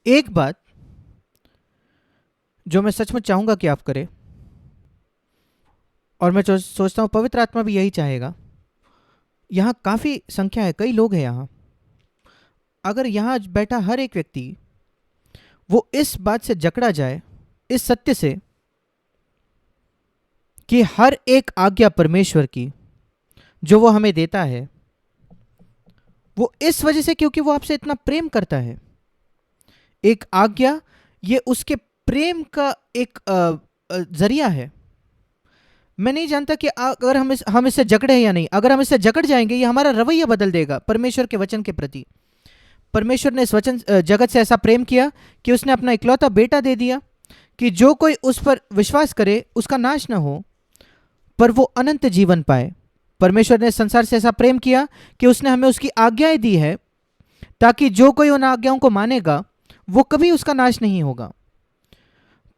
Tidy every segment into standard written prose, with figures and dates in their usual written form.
एक बात जो मैं सचमुच चाहूंगा कि आप करें, और मैं सोचता हूँ पवित्र आत्मा भी यही चाहेगा। यहाँ काफ़ी संख्या है, कई लोग हैं यहाँ। अगर यहाँ बैठा हर एक व्यक्ति वो इस बात से जकड़ा जाए, इस सत्य से कि हर एक आज्ञा परमेश्वर की जो वो हमें देता है, वो इस वजह से क्योंकि वो आपसे इतना प्रेम करता है। एक आज्ञा ये उसके प्रेम का एक जरिया है। मैं नहीं जानता कि अगर हम इससे जकड़े हैं या नहीं। अगर हम इससे जकड़ जाएंगे, ये हमारा रवैया बदल देगा परमेश्वर के वचन के प्रति। परमेश्वर ने इस वचन जगत से ऐसा प्रेम किया कि उसने अपना इकलौता बेटा दे दिया कि जो कोई उस पर विश्वास करे उसका नाश ना हो, पर वो अनंत जीवन पाए। परमेश्वर ने संसार से ऐसा प्रेम किया कि उसने हमें उसकी आज्ञाएं दी है, ताकि जो कोई उन आज्ञाओं को मानेगा वो कभी उसका नाश नहीं होगा,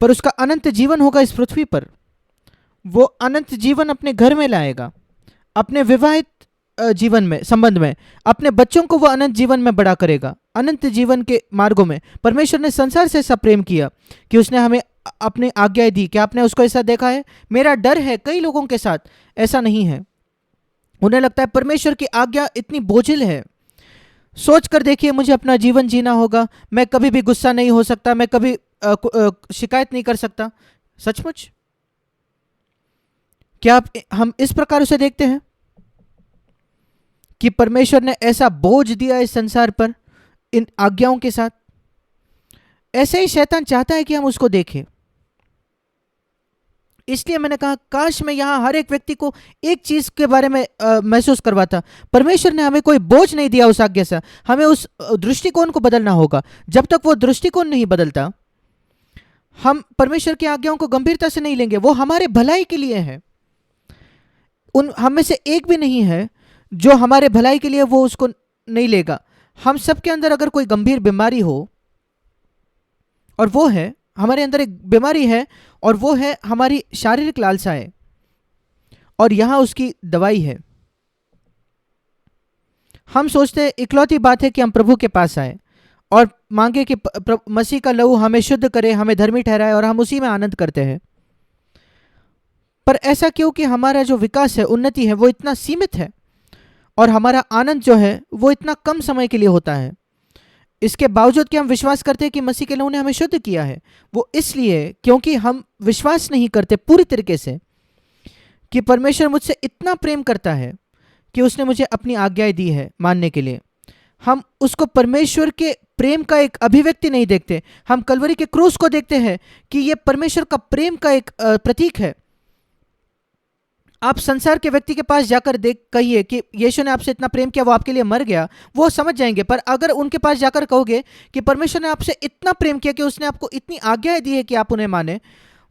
पर उसका अनंत जीवन होगा इस पृथ्वी पर। वो अनंत जीवन अपने घर में लाएगा, अपने विवाहित जीवन में, संबंध में, अपने बच्चों को वो अनंत जीवन में बड़ा करेगा, अनंत जीवन के मार्गों में। परमेश्वर ने संसार से ऐसा प्रेम किया कि उसने हमें अपनी आज्ञाएं दी। क्या आपने उसको ऐसा देखा है? मेरा डर है कई लोगों के साथ ऐसा नहीं है। उन्हें लगता है परमेश्वर की आज्ञा इतनी बोझिल है। सोच कर देखिए, मुझे अपना जीवन जीना होगा, मैं कभी भी गुस्सा नहीं हो सकता, मैं कभी शिकायत नहीं कर सकता। सचमुच क्या हम इस प्रकार उसे देखते हैं कि परमेश्वर ने ऐसा बोझ दिया इस संसार पर इन आज्ञाओं के साथ? ऐसे ही शैतान चाहता है कि हम उसको देखें। इसलिए मैंने कहा काश मैं यहां हर एक व्यक्ति को एक चीज के बारे में महसूस करवाता। परमेश्वर ने हमें कोई बोझ नहीं दिया उस आज्ञा से, हमें उस दृष्टिकोण को बदलना होगा। जब तक वो दृष्टिकोण नहीं बदलता, हम परमेश्वर की आज्ञाओं को गंभीरता से नहीं लेंगे। वो हमारे भलाई के लिए है। उन हम में से एक भी नहीं है जो हमारे भलाई के लिए वो उसको नहीं लेगा। हम सबके अंदर अगर कोई गंभीर बीमारी हो, और वो है, हमारे अंदर एक बीमारी है, और वो है हमारी शारीरिक लालसाएं, और यहां उसकी दवाई है। हम सोचते हैं इकलौती बात है कि हम प्रभु के पास आए और मांगे कि मसीह का लहू हमें शुद्ध करे, हमें धर्मी ठहराए, और हम उसी में आनंद करते हैं। पर ऐसा क्यों कि हमारा जो विकास है, उन्नति है, वो इतना सीमित है, और हमारा आनंद जो है वो इतना कम समय के लिए होता है। इसके बावजूद कि हम विश्वास करते हैं कि मसीह के लहू ने हमें शुद्ध किया है, वो इसलिए क्योंकि हम विश्वास नहीं करते पूरी तरीके से कि परमेश्वर मुझसे इतना प्रेम करता है कि उसने मुझे अपनी आज्ञाएं दी है मानने के लिए। हम उसको परमेश्वर के प्रेम का एक अभिव्यक्ति नहीं देखते, हम कलवरी के क्रूस को देखते हैं कि यह परमेश्वर का प्रेम का एक प्रतीक है। आप संसार के व्यक्ति के पास जाकर देख कहिए कि यीशु ने आपसे इतना प्रेम किया, वो आपके लिए मर गया, वो समझ जाएंगे। पर अगर उनके पास जाकर कहोगे कि परमेश्वर ने आपसे इतना प्रेम किया कि उसने आपको इतनी आज्ञाएं दी है कि आप उन्हें माने,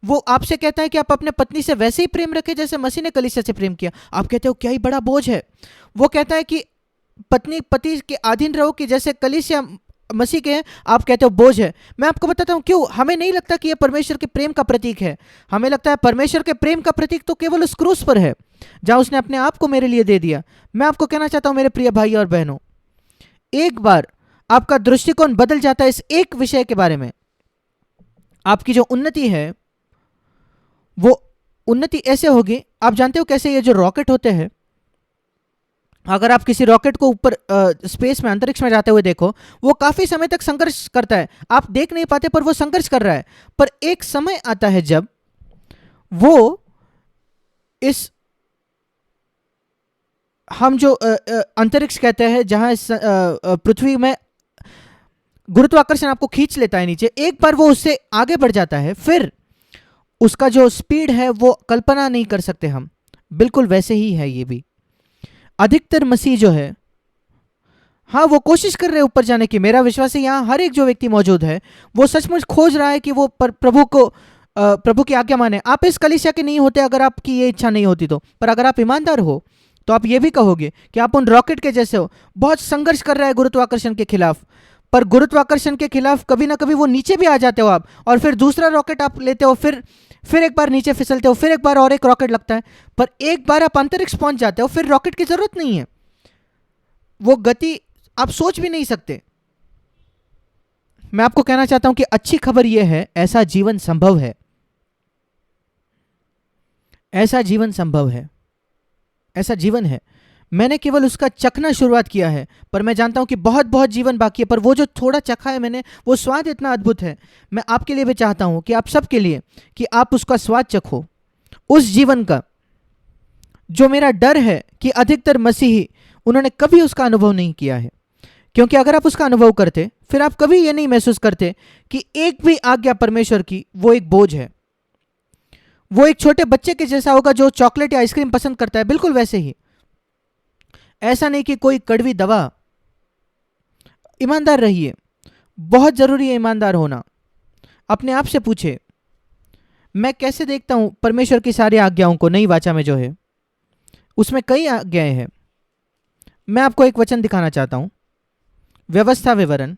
वो आपसे कहता है कि आप अपने पत्नी से वैसे ही प्रेम रखें जैसे मसीह ने कलीसिया से प्रेम किया, आप कहते हो क्या ही बड़ा बोझ है। वो कहता है कि पत्नी पति के अधीन रहो कि जैसे कलीसिया मसीह के हैं, आप कहते हो बोझ है। मैं आपको बताता हूं क्यों हमें नहीं लगता कि यह परमेश्वर के प्रेम का प्रतीक है। हमें लगता है परमेश्वर के प्रेम का प्रतीक तो केवल उस क्रूस पर है जहां उसने अपने आप को मेरे लिए दे दिया। मैं आपको कहना चाहता हूं मेरे प्रिय भाई और बहनों, एक बार आपका दृष्टिकोण बदल जाता है इस एक विषय के बारे में, आपकी जो उन्नति है वो उन्नति ऐसे होगी। आप जानते हो कैसे ये जो रॉकेट होते हैं, अगर आप किसी रॉकेट को ऊपर स्पेस में, अंतरिक्ष में जाते हुए देखो, वो काफी समय तक संघर्ष करता है, आप देख नहीं पाते पर वो संघर्ष कर रहा है। पर एक समय आता है जब वो इस, हम जो अंतरिक्ष कहते हैं, जहां इस पृथ्वी में गुरुत्वाकर्षण आपको खींच लेता है नीचे, एक बार वो उससे आगे बढ़ जाता है, फिर उसका जो स्पीड है वो कल्पना नहीं कर सकते हम। बिल्कुल वैसे ही है ये भी। अधिकतर मसीह जो है, हाँ वो कोशिश कर रहे हैं ऊपर जाने की। मेरा विश्वास है यहाँ हर एक जो व्यक्ति मौजूद है वो सचमुच खोज रहा है कि वो प्रभु को प्रभु की आज्ञा माने। आप इस कलीसिया के नहीं होते अगर आपकी ये इच्छा नहीं होती तो, पर अगर आप ईमानदार हो तो आप ये भी कहोगे कि आप उन रॉकेट के जैसे हो, बहुत संघर्ष कर रहा है गुरुत्वाकर्षण के खिलाफ, पर गुरुत्वाकर्षण के खिलाफ कभी ना कभी वो नीचे भी आ जाते हो आप, और फिर दूसरा रॉकेट आप लेते हो, फिर एक बार नीचे फिसलते हो, फिर एक बार और एक रॉकेट लगता है, पर एक बार आप अंतरिक्ष पहुंच जाते हो, फिर रॉकेट की जरूरत नहीं है। वो गति आप सोच भी नहीं सकते। मैं आपको कहना चाहता हूं कि अच्छी खबर यह है, ऐसा जीवन संभव है, ऐसा जीवन संभव है, ऐसा जीवन है। मैंने केवल उसका चखना शुरुआत किया है, पर मैं जानता हूं कि बहुत बहुत जीवन बाकी है। पर वो जो थोड़ा चखा है मैंने, वो स्वाद इतना अद्भुत है। मैं आपके लिए भी चाहता हूं कि आप सबके लिए, कि आप उसका स्वाद चखो, उस जीवन का। जो मेरा डर है कि अधिकतर मसीही उन्होंने कभी उसका अनुभव नहीं किया है, क्योंकि अगर आप उसका अनुभव करते फिर आप कभी ये नहीं महसूस करते कि एक भी आज्ञा परमेश्वर की वो एक बोझ है। वो एक छोटे बच्चे के जैसा होगा जो चॉकलेट या आइसक्रीम पसंद करता है, बिल्कुल वैसे ही। ऐसा नहीं कि कोई कड़वी दवा। ईमानदार रहिए, बहुत जरूरी है ईमानदार होना। अपने आप से पूछे, मैं कैसे देखता हूं परमेश्वर की सारी आज्ञाओं को। नई वाचा में जो है उसमें कई आज्ञाएं हैं। मैं आपको एक वचन दिखाना चाहता हूं, व्यवस्था विवरण।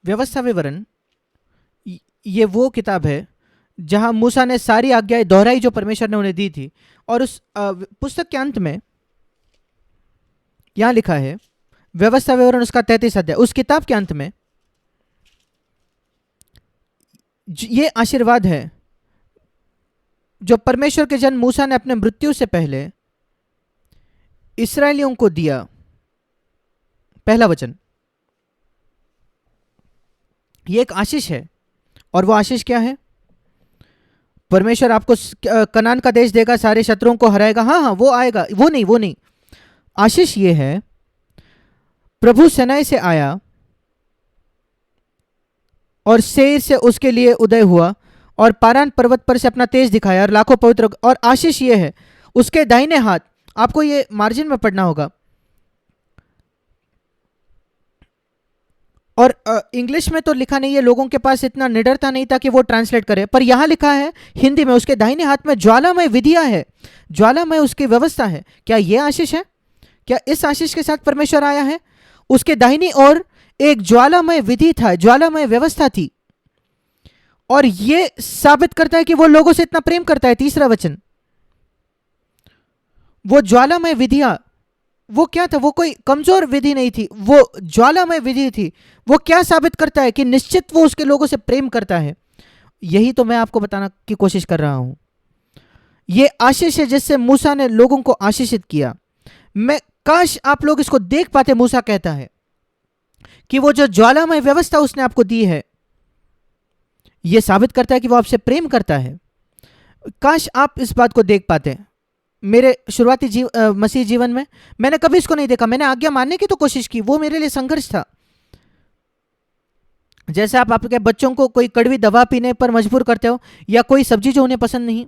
व्यवस्था विवरण ये वो किताब है जहां मूसा ने सारी आज्ञाएं दोहराई जो परमेश्वर ने उन्हें दी थी। और उस पुस्तक के अंत में यहां लिखा है, व्यवस्था विवरण उसका 33 अध्याय, उस किताब के अंत में ये आशीर्वाद है जो परमेश्वर के जन मूसा ने अपने मृत्यु से पहले इस्राएलियों को दिया। पहला वचन, ये एक आशीष है। और वो आशीष क्या है? परमेश्वर आपको कनान का देश देगा, सारे शत्रुओं को हराएगा। हाँ हाँ, वो आएगा, वो नहीं। आशीष ये है, प्रभु सेनाएं से आया और सेर से उसके लिए उदय हुआ और पारान पर्वत पर से अपना तेज दिखाया और लाखों पवित्र। और आशीष ये है, उसके दाहिने हाथ, आपको ये मार्जिन में पढ़ना होगा। और इंग्लिश में तो लिखा नहीं है, लोगों के पास इतना निडरता नहीं था कि वो ट्रांसलेट करे, पर यहां लिखा है हिंदी में, उसके दाहिने हाथ में ज्वालामय विधियां है, ज्वालामय उसकी व्यवस्था है। क्या यह आशीष है? क्या इस आशीष के साथ परमेश्वर आया है? उसके दाहिनी ओर एक ज्वालामय विधि था, ज्वालामय व्यवस्था थी, और यह साबित करता है कि वो लोगों से इतना प्रेम करता है। तीसरा वचन, वो ज्वालामय विधियां, वो क्या था? वो कोई कमजोर विधि नहीं थी, वो ज्वालामय विधि थी। वो क्या साबित करता है? कि निश्चित वो उसके लोगों से प्रेम करता है। यही तो मैं आपको बताना की कोशिश कर रहा हूं। ये आशीष है जिससे मूसा ने लोगों को आशीषित किया। मैं काश आप लोग इसको देख पाते। मूसा कहता है कि वो जो ज्वालामय व्यवस्था उसने आपको दी है, यह साबित करता है कि वो आपसे प्रेम करता है। काश आप इस बात को देख पाते। मेरे शुरुआती मसीह जीवन में मैंने कभी इसको नहीं देखा। मैंने आज्ञा मानने की तो कोशिश की, वो मेरे लिए संघर्ष था। जैसे आप आपके बच्चों को कोई कड़वी दवा पीने पर मजबूर करते हो, या कोई सब्जी जो उन्हें पसंद नहीं,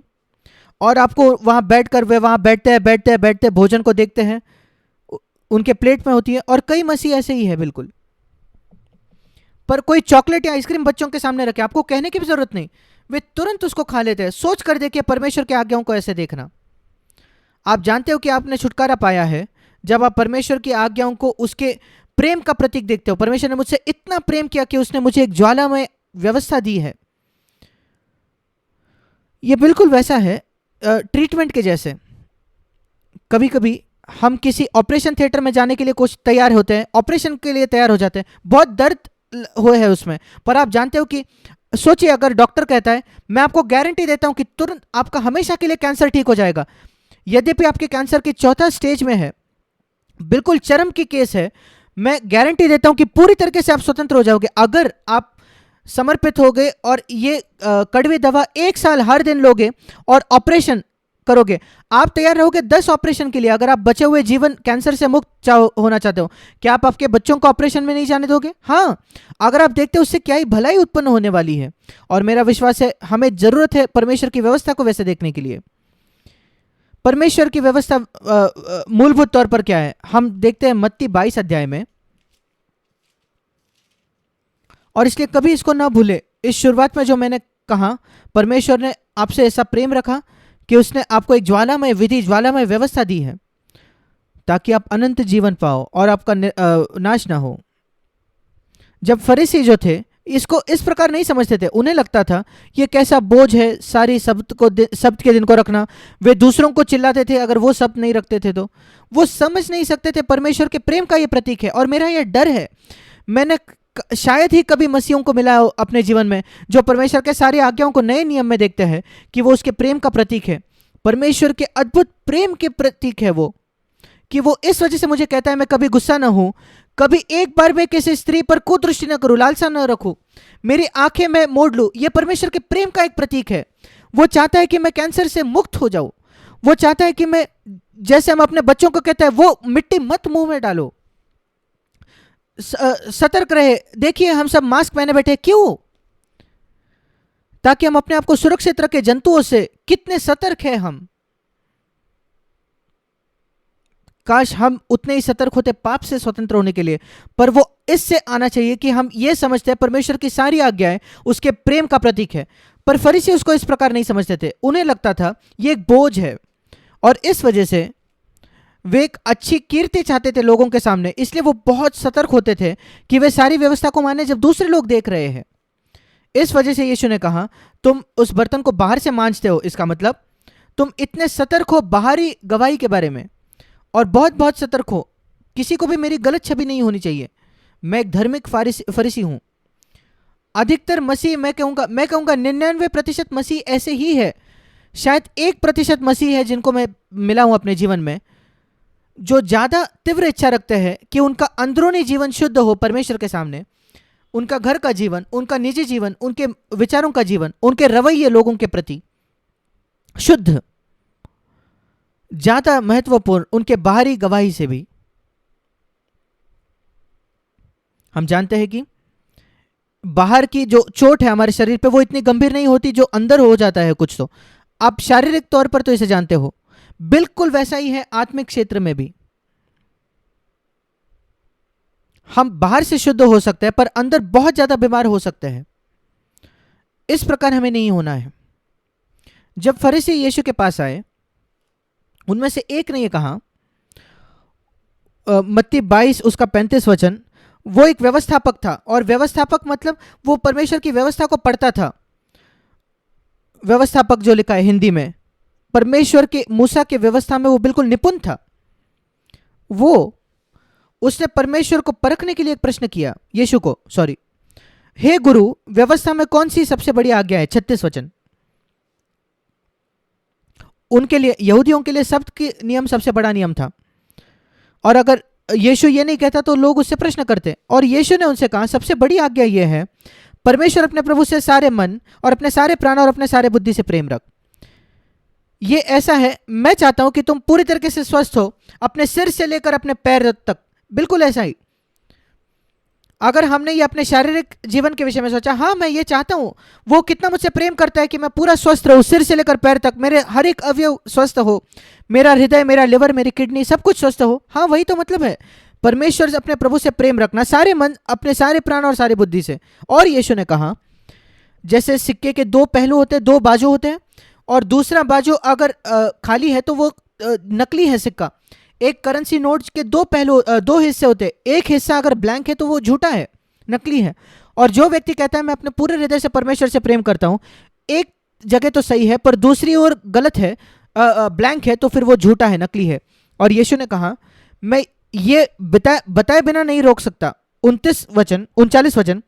और आपको वहां बैठकर वे वहां बैठते भोजन को देखते हैं, उनके प्लेट में होती है। और कई मसीह ऐसे ही है बिल्कुल। पर कोई चॉकलेट या आइसक्रीम बच्चों के सामने रखे, आपको कहने की भी जरूरत नहीं, वे तुरंत उसको खा लेते हैं। सोच कर देखिए परमेश्वर की आज्ञाओं को ऐसे देखना। आप जानते हो कि आपने छुटकारा पाया है जब आप परमेश्वर की आज्ञाओं को उसके प्रेम का प्रतीक देखते हो। परमेश्वर ने मुझसे इतना प्रेम किया कि उसने मुझे एक ज्वालामय व्यवस्था दी है। यह बिल्कुल वैसा है ट्रीटमेंट के जैसे। कभी कभी हम किसी ऑपरेशन थिएटर में जाने के लिए कुछ तैयार होते हैं, ऑपरेशन के लिए तैयार हो जाते हैं, बहुत दर्द हुए है उसमें, पर आप जानते हो कि सोचिए अगर डॉक्टर कहता है मैं आपको गारंटी देता हूं कि तुरंत आपका हमेशा के लिए कैंसर ठीक हो जाएगा, यद्यपि आपके कैंसर की 4था स्टेज में है, बिल्कुल चरम की केस है, मैं गारंटी देता हूं कि पूरी तरीके से आप स्वतंत्र हो जाओगे अगर आप समर्पित हो गए और ये कड़वी दवा 1 साल हर दिन लोगे और ऑपरेशन करोगे। आप तैयार रहोगे 10 ऑपरेशन के लिए अगर आप बचे हुए जीवन कैंसर से मुक्त होना चाहते हो। क्या आप आपके बच्चों को ऑपरेशन में नहीं जाने दोगे? हाँ, अगर आप देखते हो उससे क्या ही भलाई उत्पन्न होने वाली है। और मेरा विश्वास है हमें जरूरत है परमेश्वर की व्यवस्था को वैसे देखने के लिए। परमेश्वर की व्यवस्था मूलभूत तौर पर क्या है हम देखते हैं मत्ती 22 अध्याय में। और इसलिए कभी इसको ना भूले। इस शुरुआत में जो मैंने कहा, परमेश्वर ने आपसे ऐसा प्रेम रखा कि उसने आपको एक ज्वालामय विधि, ज्वालामय व्यवस्था दी है ताकि आप अनंत जीवन पाओ और आपका नाश ना हो। जब फरीसी जो थे इसको इस प्रकार नहीं समझते थे। उन्हें लगता था ये कैसा बोझ है सारी शब्द के दिन को रखना। वे दूसरों को चिल्लाते थे अगर वो शब्द नहीं रखते थे तो। वो समझ नहीं सकते थे परमेश्वर के प्रेम का ये प्रतीक है। और मेरा ये डर है, मैंने शायद ही कभी मसीहों को मिला हो अपने जीवन में जो परमेश्वर के सारी आज्ञाओं को नए नियम में देखते हैं कि वो उसके प्रेम का प्रतीक है, परमेश्वर के अद्भुत प्रेम के प्रतीक है वो, कि वो इस वजह से मुझे कहता है मैं कभी गुस्सा ना हूं, कभी एक बार मैं किसी स्त्री पर कुदृष्टि न करूं, लालसा न रखूं, मेरी आंखें मैं मोड़ लूं। यह परमेश्वर के प्रेम का एक प्रतीक है। वो चाहता है कि मैं कैंसर से मुक्त हो जाऊं। वो चाहता है कि मैं, जैसे हम अपने बच्चों को कहते हैं वो मिट्टी मत मुंह में डालो, सतर्क रहे। देखिए हम सब मास्क पहने बैठे, क्यों? ताकि हम अपने आप को सुरक्षित रखें जंतुओं से। कितने सतर्क हैं हम। काश हम उतने ही सतर्क होते पाप से स्वतंत्र होने के लिए। पर वो इससे आना चाहिए कि हम ये समझते हैं परमेश्वर की सारी आज्ञाएं उसके प्रेम का प्रतीक है। पर फरीसी उसको इस प्रकार नहीं समझते थे। उन्हें लगता था ये एक बोझ है, और इस वजह से वे एक अच्छी कीर्ति चाहते थे लोगों के सामने। इसलिए वो बहुत सतर्क होते थे कि वे सारी व्यवस्था को माने जब दूसरे लोग देख रहे हैं। इस वजह से यीशु ने कहा तुम उस बर्तन को बाहर से मांजते हो, इसका मतलब तुम इतने सतर्क हो बाहरी गवाही के बारे में, और बहुत बहुत सतर्क हो। किसी को भी मेरी गलत छवि नहीं होनी चाहिए। मैं एक धार्मिक फरीसी हूं। अधिकतर मसीह, मैं कहूंगा 99% मसीह ऐसे ही है। शायद 1% मसीह है जिनको मैं मिला हूं अपने जीवन में, जो ज्यादा तीव्र इच्छा रखते हैं कि उनका अंदरूनी जीवन शुद्ध हो परमेश्वर के सामने। उनका घर का जीवन, उनका निजी जीवन, उनके विचारों का जीवन, उनके रवैये लोगों के प्रति शुद्ध, ज्यादा महत्वपूर्ण उनके बाहरी गवाही से भी। हम जानते हैं कि बाहर की जो चोट है हमारे शरीर पे वो इतनी गंभीर नहीं होती जो अंदर हो जाता है कुछ। तो आप शारीरिक तौर पर तो इसे जानते हो, बिल्कुल वैसा ही है आत्मिक क्षेत्र में भी। हम बाहर से शुद्ध हो सकते हैं पर अंदर बहुत ज्यादा बीमार हो सकते हैं। इस प्रकार हमें नहीं होना है। जब फरीसी यीशु के पास आए, उनमें से एक ने यह कहा, मत्ती 22 उसका 35 वचन, वो एक व्यवस्थापक था। और व्यवस्थापक मतलब वो परमेश्वर की व्यवस्था को पढ़ता था। व्यवस्थापक जो लिखा है हिंदी में, परमेश्वर के मूसा के व्यवस्था में वो बिल्कुल निपुण था। उसने परमेश्वर को परखने के लिए एक प्रश्न किया यीशु को, हे गुरु, व्यवस्था में कौन सी सबसे बड़ी आज्ञा है? 36 वचन। उनके लिए, यहूदियों के लिए शब्द के नियम सबसे बड़ा नियम था। और अगर यीशु ये नहीं कहता तो लोग उससे प्रश्न करते। और यीशु ने उनसे कहा सबसे बड़ी आज्ञा यह है, परमेश्वर अपने प्रभु से सारे मन और अपने सारे प्राण और अपने सारे बुद्धि से प्रेम रख। ये ऐसा है, मैं चाहता हूं कि तुम पूरी तरीके से स्वस्थ हो, अपने सिर से लेकर अपने पैर तक, बिल्कुल ऐसा ही। अगर हमने ये अपने शारीरिक जीवन के विषय में सोचा, हाँ मैं ये चाहता हूं, वो कितना मुझसे प्रेम करता है कि मैं पूरा स्वस्थ रहूं, सिर से लेकर पैर तक, मेरे हर एक अवयव स्वस्थ हो, मेरा हृदय, मेरा लिवर, मेरी किडनी, सब कुछ स्वस्थ हो। हाँ वही तो मतलब है परमेश्वर से, अपने प्रभु से प्रेम रखना, सारे मन, अपने सारे प्राण और सारी बुद्धि से। और यीशु ने कहा जैसे सिक्के के दो पहलू होते हैं, दो बाजू होते हैं, और दूसरा बाजू अगर खाली है तो वो नकली है सिक्का। एक करेंसी नोट के दो पहलू, दो हिस्से होते हैं। एक हिस्सा अगर ब्लैंक है तो वो झूठा है, नकली है। और जो व्यक्ति कहता है मैं अपने पूरे हृदय से परमेश्वर से प्रेम करता हूं, एक जगह तो सही है पर दूसरी ओर गलत है, ब्लैंक है, तो फिर वो झूठा है, नकली है। और यीशु ने कहा मैं ये बताए बिना नहीं रोक सकता। 39 वचन,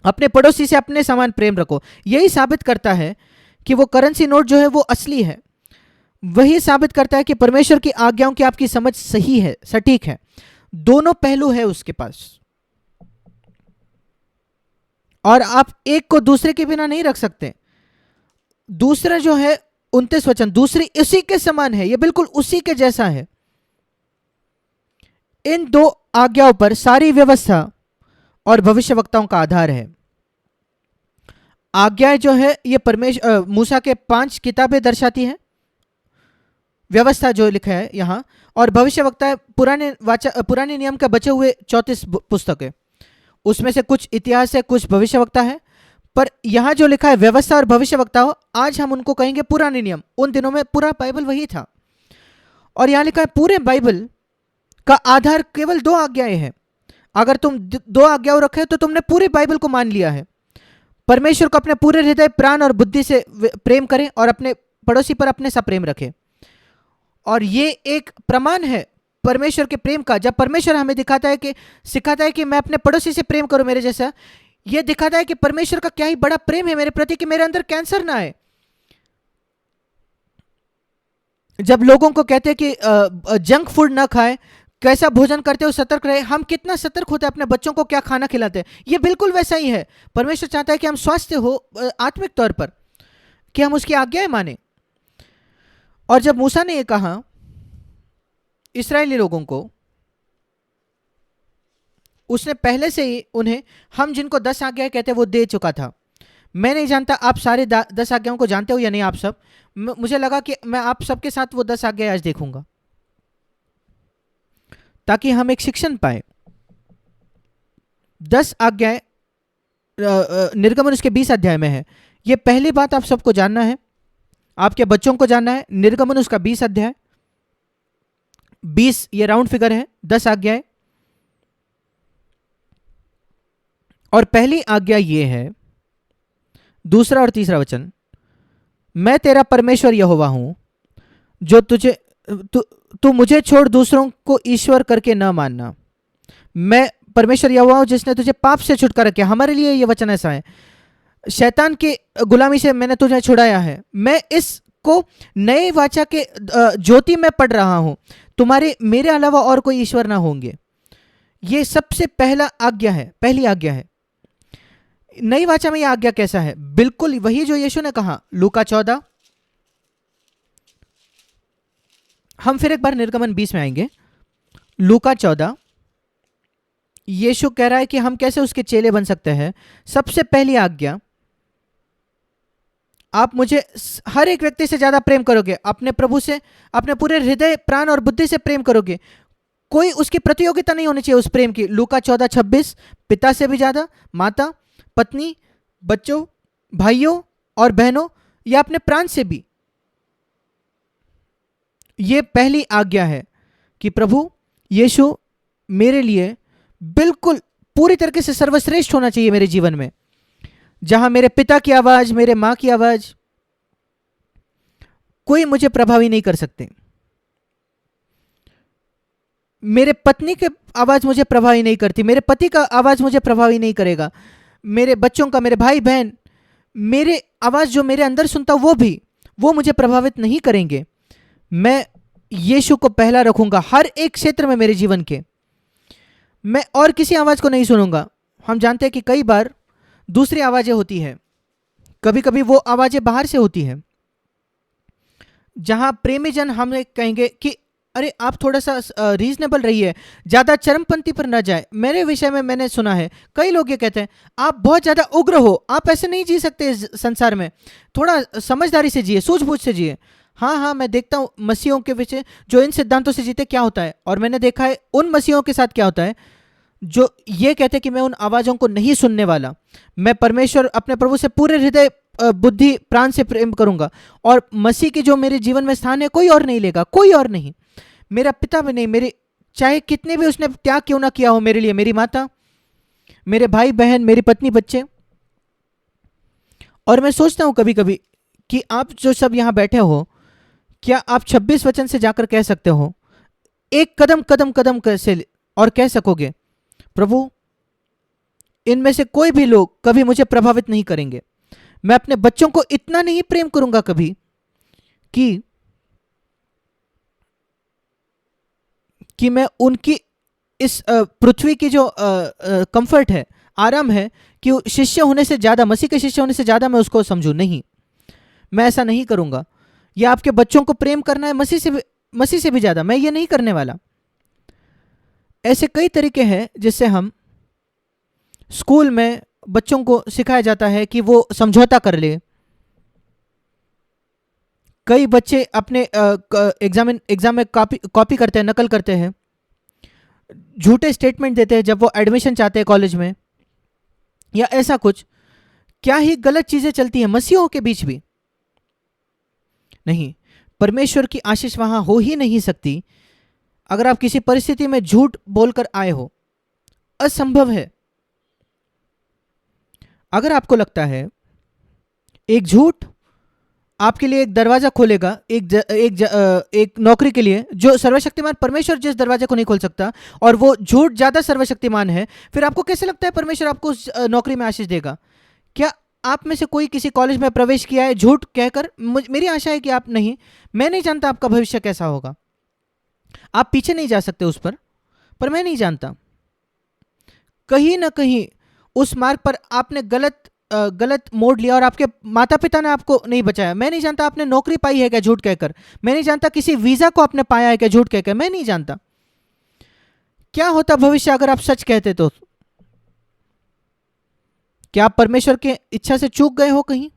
अपने पड़ोसी से अपने समान प्रेम रखो। यही साबित करता है कि वो करेंसी नोट जो है वो असली है। वही साबित करता है कि परमेश्वर की आज्ञाओं की आपकी समझ सही है, सटीक है। दोनों पहलू है उसके पास, और आप एक को दूसरे के बिना नहीं रख सकते। दूसरा जो है 29 वचन, दूसरी उसी के समान है, यह बिल्कुल उसी के जैसा है। इन दो आज्ञाओं पर सारी व्यवस्था और भविष्यवक्ताओं का आधार है। आज्ञाएं जो है ये परमेश्वर मूसा के 5 किताबें दर्शाती हैं, व्यवस्था जो लिखा है यहां, और भविष्यवक्ता पुराने नियम के बचे हुए 34 पुस्तक है। उसमें से कुछ इतिहास है, कुछ भविष्यवक्ता है। पर यहां जो लिखा है व्यवस्था और भविष्यवक्ता, आज हम उनको कहेंगे पुराने नियम। उन दिनों में पूरा बाइबल वही था। और यहां लिखा है पूरे बाइबल का आधार केवल 2 आज्ञाएं हैं। अगर तुम दो आज्ञाओं रखे तो तुमने पूरी बाइबल को मान लिया है। परमेश्वर को अपने पूरे हृदय, प्राण और बुद्धि से प्रेम करें और अपने पड़ोसी पर अपने सा प्रेम रखें। और ये एक प्रमाण है परमेश्वर के प्रेम का। जब परमेश्वर हमें सिखाता है कि मैं अपने पड़ोसी से प्रेम करूं मेरे जैसा, ये दिखाता है कि परमेश्वर का क्या ही बड़ा प्रेम है मेरे प्रति कि मेरे अंदर कैंसर ना आए। जब लोगों को कहते हैं कि जंक फूड ना खाए, कैसा भोजन करते हो सतर्क रहे, हम कितना सतर्क होते हैं अपने बच्चों को क्या खाना खिलाते हैं। ये बिल्कुल वैसा ही है। परमेश्वर चाहता है कि हम स्वस्थ हो आत्मिक तौर पर, कि हम उसकी आज्ञाएं माने। और जब मूसा ने ये कहा इस्राएली लोगों को, उसने पहले से ही उन्हें, हम जिनको 10 आज्ञाएं कहते हैं वो दे चुका था। मैं नहीं जानता आप सारे 10 आज्ञाओं को जानते हो या नहीं आप सब। मुझे लगा कि मैं आप सबके साथ वो 10 आज्ञाएं आज देखूंगा ताकि हम एक शिक्षण पाए। 10 आज्ञाएं निर्गमन उसके 20 अध्याय में है। ये पहली बात आप सबको जानना है, आपके बच्चों को जानना है। निर्गमन उसका 20 अध्याय, 20 ये राउंड फिगर है, 10 आज्ञाएं। और पहली आज्ञा ये है, दूसरा और तीसरा वचन, मैं तेरा परमेश्वर यहोवा हूं जो तू मुझे छोड़ दूसरों को ईश्वर करके न मानना। मैं परमेश्वर यहोवा हूं जिसने तुझे पाप से छुटकारा किया। हमारे लिए ये वचन ऐसा है, शैतान की गुलामी से मैंने तुझे छुड़ाया है। मैं इसको नए वाचा के ज्योति में पढ़ रहा हूं, तुम्हारे मेरे अलावा और कोई ईश्वर ना होंगे। ये सबसे पहला आज्ञा है, पहली आज्ञा है। नई वाचा में यह आज्ञा कैसा है? बिल्कुल वही जो यीशु ने कहा, लूका 14। हम फिर एक बार निर्गमन 20 में आएंगे। लूका 14, यीशु कह रहा है कि हम कैसे उसके चेले बन सकते हैं। सबसे पहली आज्ञा, आप मुझे हर एक व्यक्ति से ज्यादा प्रेम करोगे, अपने प्रभु से अपने पूरे हृदय, प्राण और बुद्धि से प्रेम करोगे। कोई उसकी प्रतियोगिता नहीं होनी चाहिए उस प्रेम की। लूका 14:26, पिता से भी ज्यादा, माता, पत्नी, बच्चों, भाइयों और बहनों या अपने प्राण से भी। यह पहली आज्ञा है कि प्रभु यीशु मेरे लिए बिल्कुल पूरी तरीके से सर्वश्रेष्ठ होना चाहिए मेरे जीवन में, जहां मेरे पिता की आवाज, मेरे मां की आवाज, कोई मुझे प्रभावी नहीं कर सकते। मेरे पत्नी की आवाज मुझे प्रभावी नहीं करती, मेरे पति का आवाज मुझे प्रभावी नहीं करेगा, मेरे बच्चों का, मेरे भाई बहन, मेरे आवाज जो मेरे अंदर सुनता वो मुझे प्रभावित नहीं करेंगे। मैं यीशु को पहला रखूंगा हर एक क्षेत्र में मेरे जीवन के। मैं और किसी आवाज को नहीं सुनूंगा। हम जानते हैं कि कई बार दूसरी आवाजें होती है, कभी कभी वो आवाजें बाहर से होती है, जहां प्रेमी जन हमें कहेंगे कि अरे आप थोड़ा सा रीजनेबल रहिए, ज्यादा चरमपंथी पर न जाए। मेरे विषय में मैंने सुना है कई लोग ये कहते हैं, आप बहुत ज्यादा उग्र हो, आप ऐसे नहीं जी सकते इस संसार में, थोड़ा समझदारी से जिए, सूझबूझ से जिए। हाँ, मैं देखता हूँ मसीहों के विषय जो इन सिद्धांतों से जीते क्या होता है, और मैंने देखा है उन मसीहों के साथ क्या होता है जो ये कहते हैं कि मैं उन आवाज़ों को नहीं सुनने वाला, मैं परमेश्वर अपने प्रभु से पूरे हृदय, बुद्धि, प्राण से प्रेम करूंगा, और मसीह के जो मेरे जीवन में स्थान है कोई और नहीं लेगा, कोई और नहीं, मेरा पिता भी नहीं, मेरे चाहे कितने भी उसने त्याग क्यों ना किया हो मेरे लिए, मेरी माता, मेरे भाई बहन, मेरी पत्नी, बच्चे। और मैं सोचता हूं कभी कभी कि आप जो सब यहां बैठे हो, क्या आप 26 वचन से जाकर कह सकते हो, एक कदम कदम कदम कैसे, और कह सकोगे प्रभु इनमें से कोई भी लोग कभी मुझे प्रभावित नहीं करेंगे। मैं अपने बच्चों को इतना नहीं प्रेम करूंगा कभी कि मैं उनकी इस पृथ्वी की जो कंफर्ट है, आराम है, कि शिष्य होने से ज्यादा, मसीह के शिष्य होने से ज्यादा मैं उसको समझूं। नहीं, मैं ऐसा नहीं करूंगा। या आपके बच्चों को प्रेम करना है मसीह से भी ज्यादा, मैं ये नहीं करने वाला। ऐसे कई तरीके हैं जिससे हम, स्कूल में बच्चों को सिखाया जाता है कि वो समझौता कर ले। कई बच्चे अपने एग्जाम में कॉपी करते हैं, नकल करते हैं, झूठे स्टेटमेंट देते हैं जब वो एडमिशन चाहते हैं कॉलेज में, या ऐसा कुछ। क्या ही गलत चीजें चलती हैं मसीहों के बीच भी। नहीं, परमेश्वर की आशीष वहां हो ही नहीं सकती अगर आप किसी परिस्थिति में झूठ बोलकर आए हो। असंभव है। अगर आपको लगता है एक झूठ आपके लिए एक दरवाजा खोलेगा एक नौकरी के लिए, जो सर्वशक्तिमान परमेश्वर जिस दरवाजे को नहीं खोल सकता, और वो झूठ ज्यादा सर्वशक्तिमान है, फिर आपको कैसे लगता है परमेश्वर आपको उस नौकरी में आशीष देगा? क्या आप में से कोई किसी कॉलेज में प्रवेश किया है झूठ कहकर? मेरी आशा है कि आप नहीं। मैं नहीं जानता आपका भविष्य कैसा होगा, आप पीछे नहीं जा सकते उस पर मैं नहीं जानता। कहीं ना कहीं उस मार्ग पर आपने गलत मोड़ लिया और आपके माता पिता ने आपको नहीं बचाया। मैं नहीं जानता आपने नौकरी पाई है क्या झूठ कहकर। मैं नहीं जानता किसी वीजा को आपने पाया है क्या झूठ कहकर। मैं नहीं जानता क्या होता भविष्य अगर आप सच कहते तो। क्या आप परमेश्वर की इच्छा से चूक गए हो कहीं?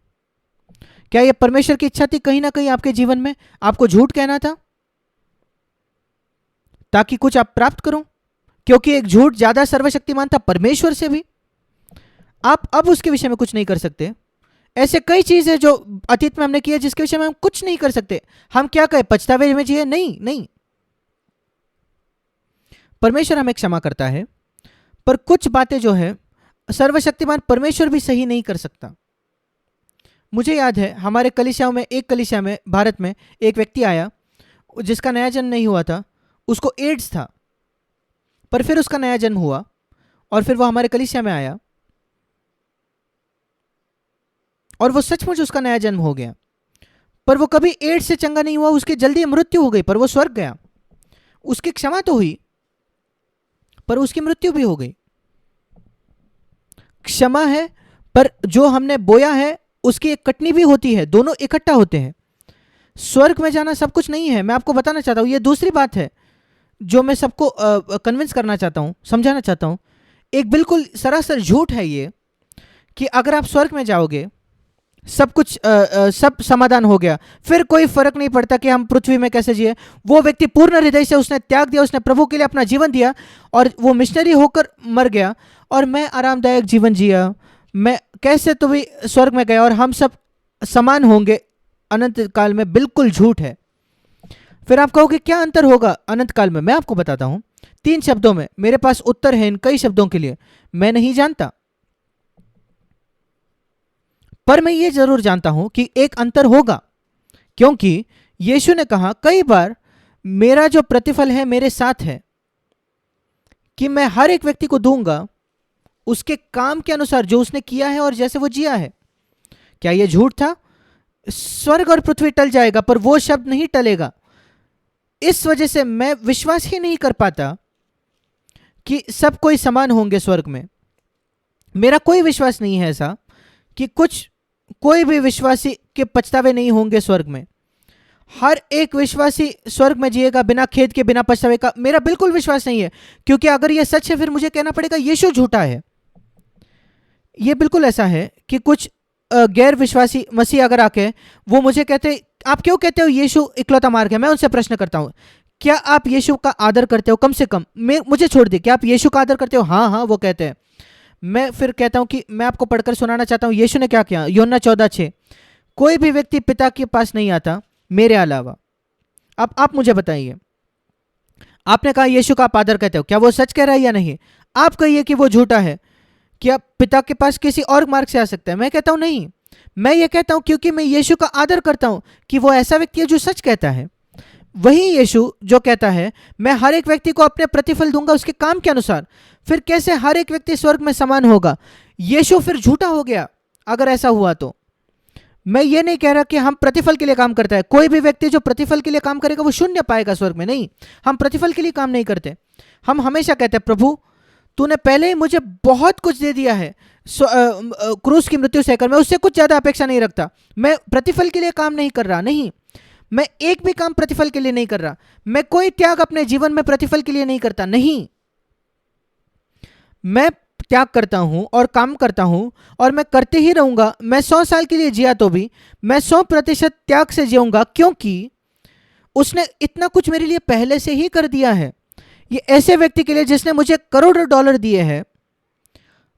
क्या यह परमेश्वर की इच्छा थी कहीं ना कहीं आपके जीवन में आपको झूठ कहना था ताकि कुछ आप प्राप्त करो? क्योंकि एक झूठ ज्यादा सर्वशक्तिमान था परमेश्वर से भी। आप अब उसके विषय में कुछ नहीं कर सकते। ऐसे कई चीजें जो अतीत में हमने किया जिसके विषय में हम कुछ नहीं कर सकते। हम क्या कहें, पछतावे में जिए? नहीं नहीं। परमेश्वर हमें क्षमा करता है, पर कुछ बातें जो है सर्वशक्तिमान परमेश्वर भी सही नहीं कर सकता। मुझे याद है हमारे कलीसियाओं में, एक कलीसिया में भारत में एक व्यक्ति आया जिसका नया जन्म नहीं हुआ था, उसको एड्स था, पर फिर उसका नया जन्म हुआ और फिर वो हमारे कलीसिया में आया और वो सचमुच उसका नया जन्म हो गया। पर वो कभी एड्स से चंगा नहीं हुआ, उसकी जल्दी मृत्यु हो गई, पर वो स्वर्ग गया। उसकी क्षमा तो हुई पर उसकी मृत्यु भी हो गई। क्षमा है, पर जो हमने बोया है उसकी एक कटनी भी होती है, दोनों इकट्ठा होते हैं। स्वर्ग में जाना सब कुछ नहीं है, मैं आपको बताना चाहता हूं। ये दूसरी बात है जो मैं सबको कन्विंस करना चाहता हूं, समझाना चाहता हूं। एक बिल्कुल सरासर झूठ है ये कि अगर आप स्वर्ग में जाओगे सब कुछ सब समाधान हो गया, फिर कोई फर्क नहीं पड़ता कि हम पृथ्वी में कैसे जिए। वो व्यक्ति पूर्ण हृदय से उसने त्याग दिया, उसने प्रभु के लिए अपना जीवन दिया और वो मिशनरी होकर मर गया और मैं आरामदायक जीवन जिया, मैं कैसे तो भी स्वर्ग में गया और हम सब समान होंगे अनंत काल में। बिल्कुल झूठ है। फिर आप कहोगे क्या अंतर होगा अनंत काल में? मैं आपको बताता हूं 3 शब्दों में। मेरे पास उत्तर है इन कई शब्दों के लिए, मैं नहीं जानता, पर मैं ये जरूर जानता हूं कि एक अंतर होगा, क्योंकि यीशु ने कहा कई बार मेरा जो प्रतिफल है मेरे साथ है कि मैं हर एक व्यक्ति को दूंगा उसके काम के अनुसार जो उसने किया है और जैसे वो जिया है। क्या यह झूठ था? स्वर्ग और पृथ्वी टल जाएगा पर वो शब्द नहीं टलेगा। इस वजह से मैं विश्वास ही नहीं कर पाता कि सब कोई समान होंगे स्वर्ग में। मेरा कोई विश्वास नहीं है ऐसा कि कोई भी विश्वासी के पछतावे नहीं होंगे स्वर्ग में। हर एक विश्वासी स्वर्ग में जिएगा बिना खेद के, बिना पछतावे का। मेरा बिल्कुल विश्वास नहीं है, क्योंकि अगर यह सच है फिर मुझे कहना पड़ेगा यीशु झूठा है। यह बिल्कुल ऐसा है कि कुछ गैर विश्वासी मसीह अगर आके वो मुझे कहते आप क्यों कहते हो यीशु इकलौता मार्ग है, मैं उनसे प्रश्न करता हूं क्या आप यीशु का आदर करते हो? कम से कम मुझे छोड़ दे, क्या आप यीशु का आदर करते हो? हाँ हाँ वो कहते हैं। मैं फिर कहता हूं कि मैं आपको पढ़कर सुनाना चाहता हूं यीशु ने क्या किया। यूहन्ना 14:6, कोई भी व्यक्ति पिता के पास नहीं आता मेरे अलावा। अब आप मुझे बताइए, आपने कहा यीशु का आप आदर करते हो, क्या वो सच कह रहा है या नहीं? आप कहिए कि वो झूठा है। क्या पिता के पास किसी और मार्ग से आ सकता है? मैं कहता हूं नहीं। मैं ये कहता हूं क्योंकि मैं यीशु का आदर करता हूं कि वो ऐसा व्यक्ति है जो सच कहता है। वही यीशु जो कहता है मैं हर एक व्यक्ति को अपने प्रतिफल दूंगा उसके काम के अनुसार। फिर कैसे हर एक व्यक्ति स्वर्ग में समान होगा? यीशु फिर झूठा हो गया अगर ऐसा हुआ तो। मैं ये नहीं कह रहा कि हम प्रतिफल के लिए काम करता है। कोई भी व्यक्ति जो प्रतिफल के लिए काम करेगा वो शून्य पाएगा स्वर्ग में। नहीं, हम प्रतिफल के लिए काम नहीं करते। हम हमेशा कहते हैं प्रभु तूने पहले ही मुझे बहुत कुछ दे दिया है क्रूस की मृत्यु सहकर, मैं उससे कुछ ज्यादा अपेक्षा नहीं रखता। मैं प्रतिफल के लिए काम नहीं कर रहा। नहीं, मैं एक भी काम प्रतिफल के लिए नहीं कर रहा। मैं कोई त्याग अपने जीवन में प्रतिफल के लिए नहीं करता। नहीं, मैं त्याग करता हूं और काम करता हूं और मैं करते ही रहूंगा। मैं 100 साल के लिए जिया तो भी मैं 100% त्याग से जीऊंगा, क्योंकि उसने इतना कुछ मेरे लिए पहले से ही कर दिया है। ये ऐसे व्यक्ति के लिए जिसने मुझे करोड़ों डॉलर दिए हैं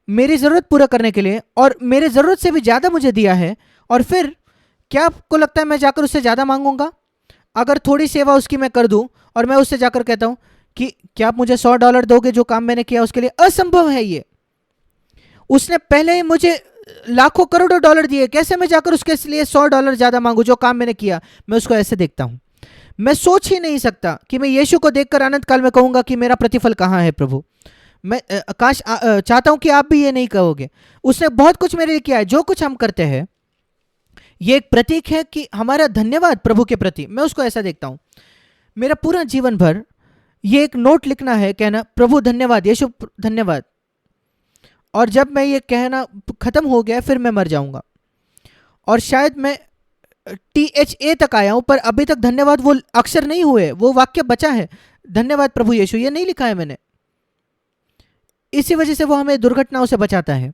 मेरी जरूरत पूरा करने के लिए, और मेरे जरूरत से भी ज्यादा मुझे दिया है। और फिर क्या आपको लगता है मैं जाकर उससे ज्यादा मांगूंगा? अगर थोड़ी सेवा उसकी मैं कर दूं और मैं उससे जाकर कहता हूं कि क्या आप मुझे $100 दोगे जो काम मैंने किया उसके लिए? असंभव है ये। उसने पहले ही मुझे लाखों करोड़ों डॉलर दिए, कैसे मैं जाकर उसके लिए $100 ज्यादा मांगू जो काम मैंने किया? मैं उसको ऐसे देखता हूं। मैं सोच ही नहीं सकता कि मैं यीशु को देखकर अनंत काल में कहूंगा कि मेरा प्रतिफल कहाँ है प्रभु। मैं काश चाहता हूं कि आप भी ये नहीं कहोगे। उसने बहुत कुछ मेरे लिए किया है। जो कुछ हम करते हैं ये एक प्रतीक है कि हमारा धन्यवाद प्रभु के प्रति। मैं उसको ऐसा देखता हूं। मेरा पूरा जीवन भर ये एक नोट लिखना है, कहना प्रभु धन्यवाद, यीशु धन्यवाद। और जब मैं ये कहना खत्म हो गया फिर मैं मर जाऊंगा। और शायद मैं THA तक आया हूं पर अभी तक धन्यवाद वो अक्षर नहीं हुए, वो वाक्य बचा है, धन्यवाद प्रभु यीशु, ये नहीं लिखा है मैंने। इसी वजह से वो हमें दुर्घटनाओं से बचाता है,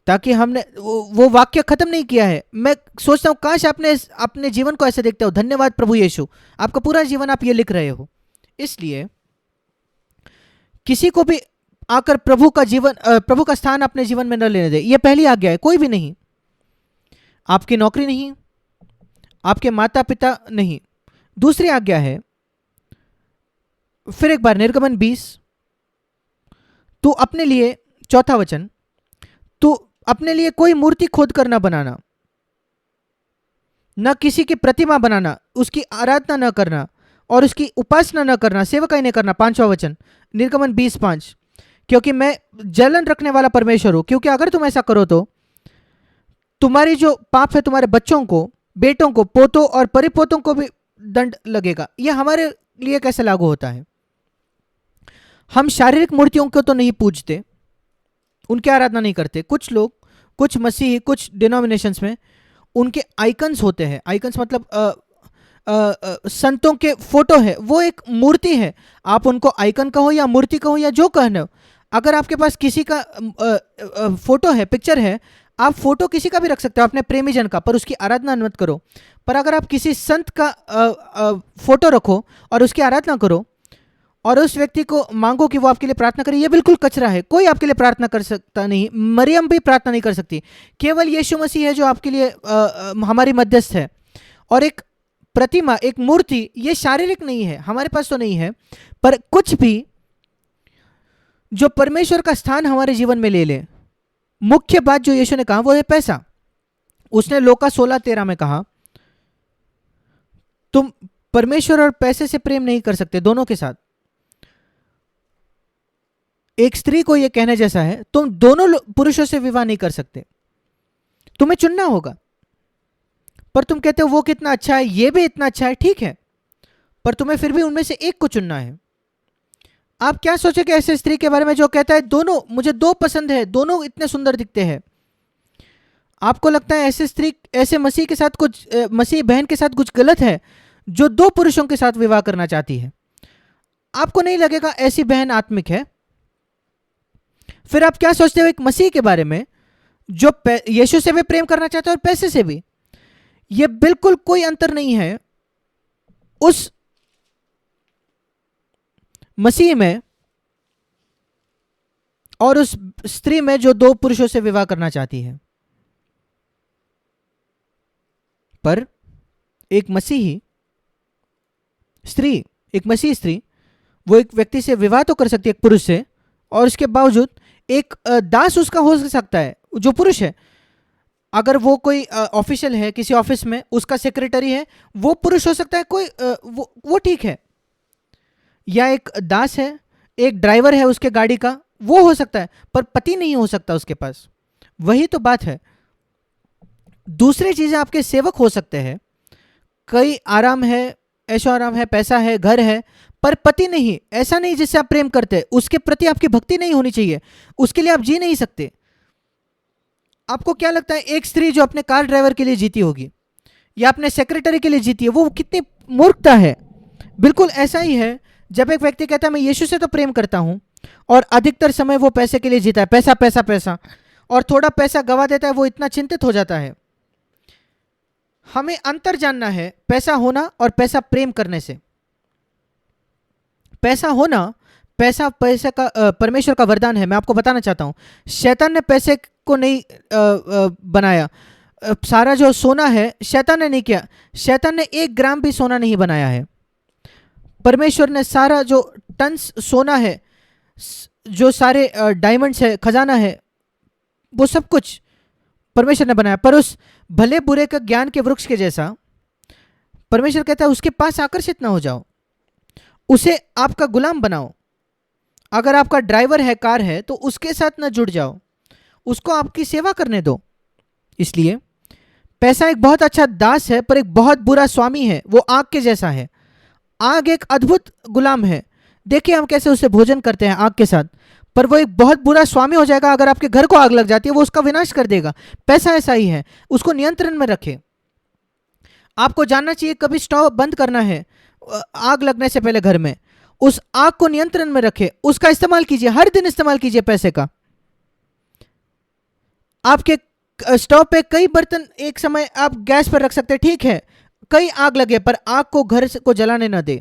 ताकि हमने वो वाक्य खत्म नहीं किया है। मैं सोचता हूं काश आपने अपने जीवन को ऐसे देखते हो, धन्यवाद प्रभु यीशु। आपका पूरा जीवन आप ये लिख रहे हो। इसलिए किसी को भी आकर प्रभु का स्थान अपने जीवन में न लेने दे। ये पहली आज्ञा है। कोई भी नहीं, आपकी नौकरी नहीं, आपके माता पिता नहीं। दूसरी आज्ञा है, फिर एक बार निर्गमन 20, तू अपने लिए, चौथा वचन, तू अपने लिए कोई मूर्ति खोद कर न बनाना, न किसी की प्रतिमा बनाना, उसकी आराधना न करना और उसकी उपासना न करना, सेवकाई न करना। पांचवा वचन निर्गमन 20:5, क्योंकि मैं जलन रखने वाला परमेश्वर हूं। क्योंकि अगर तुम ऐसा करो तो तुम्हारी जो पाप है तुम्हारे बच्चों को, बेटों को, पोतों और परिपोतों को भी दंड लगेगा। यह हमारे लिए कैसे लागू होता है? हम शारीरिक मूर्तियों को तो नहीं पूजते, उनकी आराधना नहीं करते। कुछ लोग, कुछ मसीही, कुछ डिनोमिनेशंस में उनके आइकन्स होते हैं। आइकन्स मतलब संतों के फोटो है, वो एक मूर्ति है। आप उनको आइकन कहो या मूर्ति कहो या जो कहना हो। अगर आपके पास किसी का फोटो है, पिक्चर है, आप फोटो किसी का भी रख सकते हो, अपने प्रेमी जन का, पर उसकी आराधना मत करो। पर अगर आप किसी संत का फोटो रखो और उसकी आराधना करो और उस व्यक्ति को मांगो कि वो आपके लिए प्रार्थना करे, ये बिल्कुल कचरा है। कोई आपके लिए प्रार्थना कर सकता नहीं, मरियम भी प्रार्थना नहीं कर सकती। केवल यीशु मसीह है जो आपके लिए हमारी मध्यस्थ है। और एक प्रतिमा, एक मूर्ति, ये शारीरिक नहीं है, हमारे पास तो नहीं है, पर कुछ भी जो परमेश्वर का स्थान हमारे जीवन में ले ले। मुख्य बात जो यीशु ने कहा वो है पैसा। उसने लूका 16:13 में कहा, तुम परमेश्वर और पैसे से प्रेम नहीं कर सकते, दोनों के साथ। एक स्त्री को यह कहने जैसा है, तुम दोनों पुरुषों से विवाह नहीं कर सकते, तुम्हें चुनना होगा। पर तुम कहते हो वो कितना अच्छा है, ये भी इतना अच्छा है, ठीक है, पर तुम्हें फिर भी उनमें से एक को चुनना है। आप क्या सोचोगे ऐसे स्त्री के बारे में जो कहता है दोनों, मुझे दो पसंद है, दोनों इतने सुंदर दिखते हैं? आपको लगता है ऐसे स्त्री, ऐसे मसीह के साथ कुछ, मसीह बहन के साथ कुछ गलत है जो दो पुरुषों के साथ विवाह करना चाहती है? आपको नहीं लगेगा ऐसी बहन आत्मिक है? फिर आप क्या सोचते हो एक मसीह के बारे में जो यीशु से भी प्रेम करना चाहता है और पैसे से भी? यह बिल्कुल कोई अंतर नहीं है उस मसीह में और उस स्त्री में जो दो पुरुषों से विवाह करना चाहती है। पर एक मसीही स्त्री, एक मसीही स्त्री, वो एक व्यक्ति से विवाह तो कर सकती है, एक पुरुष से, और उसके बावजूद एक दास उसका हो सकता है जो पुरुष है। अगर वो कोई ऑफिशियल है किसी ऑफिस में, उसका सेक्रेटरी है, वो पुरुष हो सकता है, कोई वो ठीक है। या एक दास है, एक ड्राइवर है उसके गाड़ी का, वो हो सकता है, पर पति नहीं हो सकता उसके पास। वही तो बात है। दूसरी चीजें आपके सेवक हो सकते हैं, कई आराम है, ऐशो आराम है, पैसा है, घर है, पर पति नहीं। ऐसा नहीं जिससे आप प्रेम करते हैं, उसके प्रति आपकी भक्ति नहीं होनी चाहिए, उसके लिए आप जी नहीं सकते। आपको क्या लगता है एक स्त्री जो अपने कार ड्राइवर के लिए जीती होगी या अपने सेक्रेटरी के लिए जीती है, वो कितनी मूर्खता है? बिल्कुल ऐसा ही है जब एक व्यक्ति कहता है मैं यीशु से तो प्रेम करता हूं और अधिकतर समय वो पैसे के लिए जीता है, पैसा पैसा पैसा, और थोड़ा पैसा गवा देता है, वो इतना चिंतित हो जाता है। हमें अंतर जानना है पैसा होना और पैसा प्रेम करने से। पैसा होना, पैसा का परमेश्वर का वरदान है। मैं आपको बताना चाहता हूं, शैतान ने पैसे को नहीं बनाया। सारा जो सोना है शैतान ने नहीं किया, शैतान ने 1 ग्राम भी सोना नहीं बनाया है। परमेश्वर ने सारा जो टन्स सोना है, जो सारे डायमंड्स है, खजाना है, वो सब कुछ परमेश्वर ने बनाया। पर उस भले बुरे का ज्ञान के वृक्ष के जैसा परमेश्वर कहता है उसके पास आकर्षित ना हो जाओ, उसे आपका गुलाम बनाओ। अगर आपका ड्राइवर है, कार है, तो उसके साथ ना जुड़ जाओ, उसको आपकी सेवा करने दो। इसलिए पैसा एक बहुत अच्छा दास है, पर एक बहुत बुरा स्वामी है। वो आग के जैसा है। आग एक अद्भुत गुलाम है। देखिए हम कैसे उससे भोजन करते हैं आग के साथ, पर वो एक बहुत बुरा स्वामी हो जाएगा। अगर आपके घर को आग लग जाती है, वो उसका विनाश कर देगा। पैसा ऐसा ही है, उसको नियंत्रण में रखें। आपको जानना चाहिए कभी स्टोव बंद करना है आग लगने से पहले घर में, उस आग को नियंत्रण में रखें, उसका इस्तेमाल कीजिए, हर दिन इस्तेमाल कीजिए पैसे का। आपके स्टोव पे कई बर्तन एक समय आप गैस पर रख सकते हैं, ठीक है, कई आग लगे, पर आग को घर को जलाने ना दे।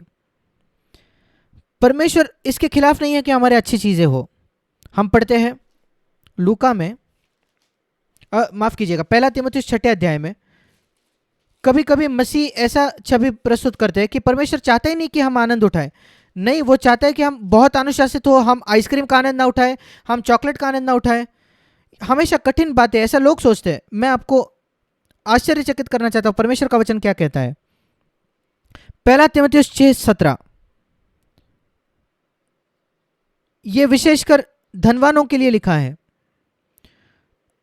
परमेश्वर इसके खिलाफ नहीं है कि हमारे अच्छी चीजें हो। हम पढ़ते हैं लूका में, माफ कीजिएगा, पहला तीमुथियुस 6 अध्याय में, कभी कभी मसीह ऐसा छवि प्रस्तुत करते हैं कि परमेश्वर चाहता ही नहीं कि हम आनंद उठाएं। नहीं, वो चाहता है कि हम बहुत अनुशासित हो, हम आइसक्रीम का आनंद ना उठाएं, हम चॉकलेट का आनंद ना उठाएं। हमेशा कठिन बातें, ऐसा लोग सोचते हैं। मैं आपको आश्चर्यचकित करना चाहता हूं, परमेश्वर का वचन क्या कहता है। पहला तीमुथियुस 6:17, ये विशेषकर धनवानों के लिए लिखा है।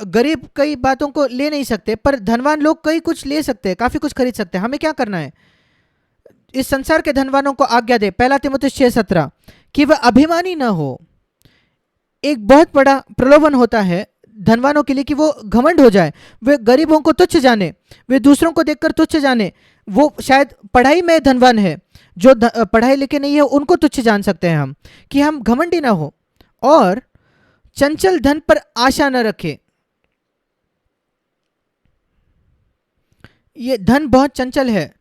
गरीब कई बातों को ले नहीं सकते, पर धनवान लोग कई कुछ ले सकते हैं, काफी कुछ खरीद सकते हैं। हमें क्या करना है, इस संसार के धनवानों को आज्ञा दे, पहला तीमुथियुस 6:17, कि वह अभिमानी ना हो। एक बहुत बड़ा प्रलोभन होता है धनवानों के लिए कि वो घमंड हो जाए, वे गरीबों को तुच्छ जाने, वे दूसरों को देखकर तुच्छ जाने। वो शायद पढ़ाई में धनवान है, जो पढ़ाई लिखे नहीं है उनको तुच्छ जान सकते हैं हम, कि हम घमंडी ना हो। और चंचल धन पर आशा न रखे। ये धन बहुत चंचल है।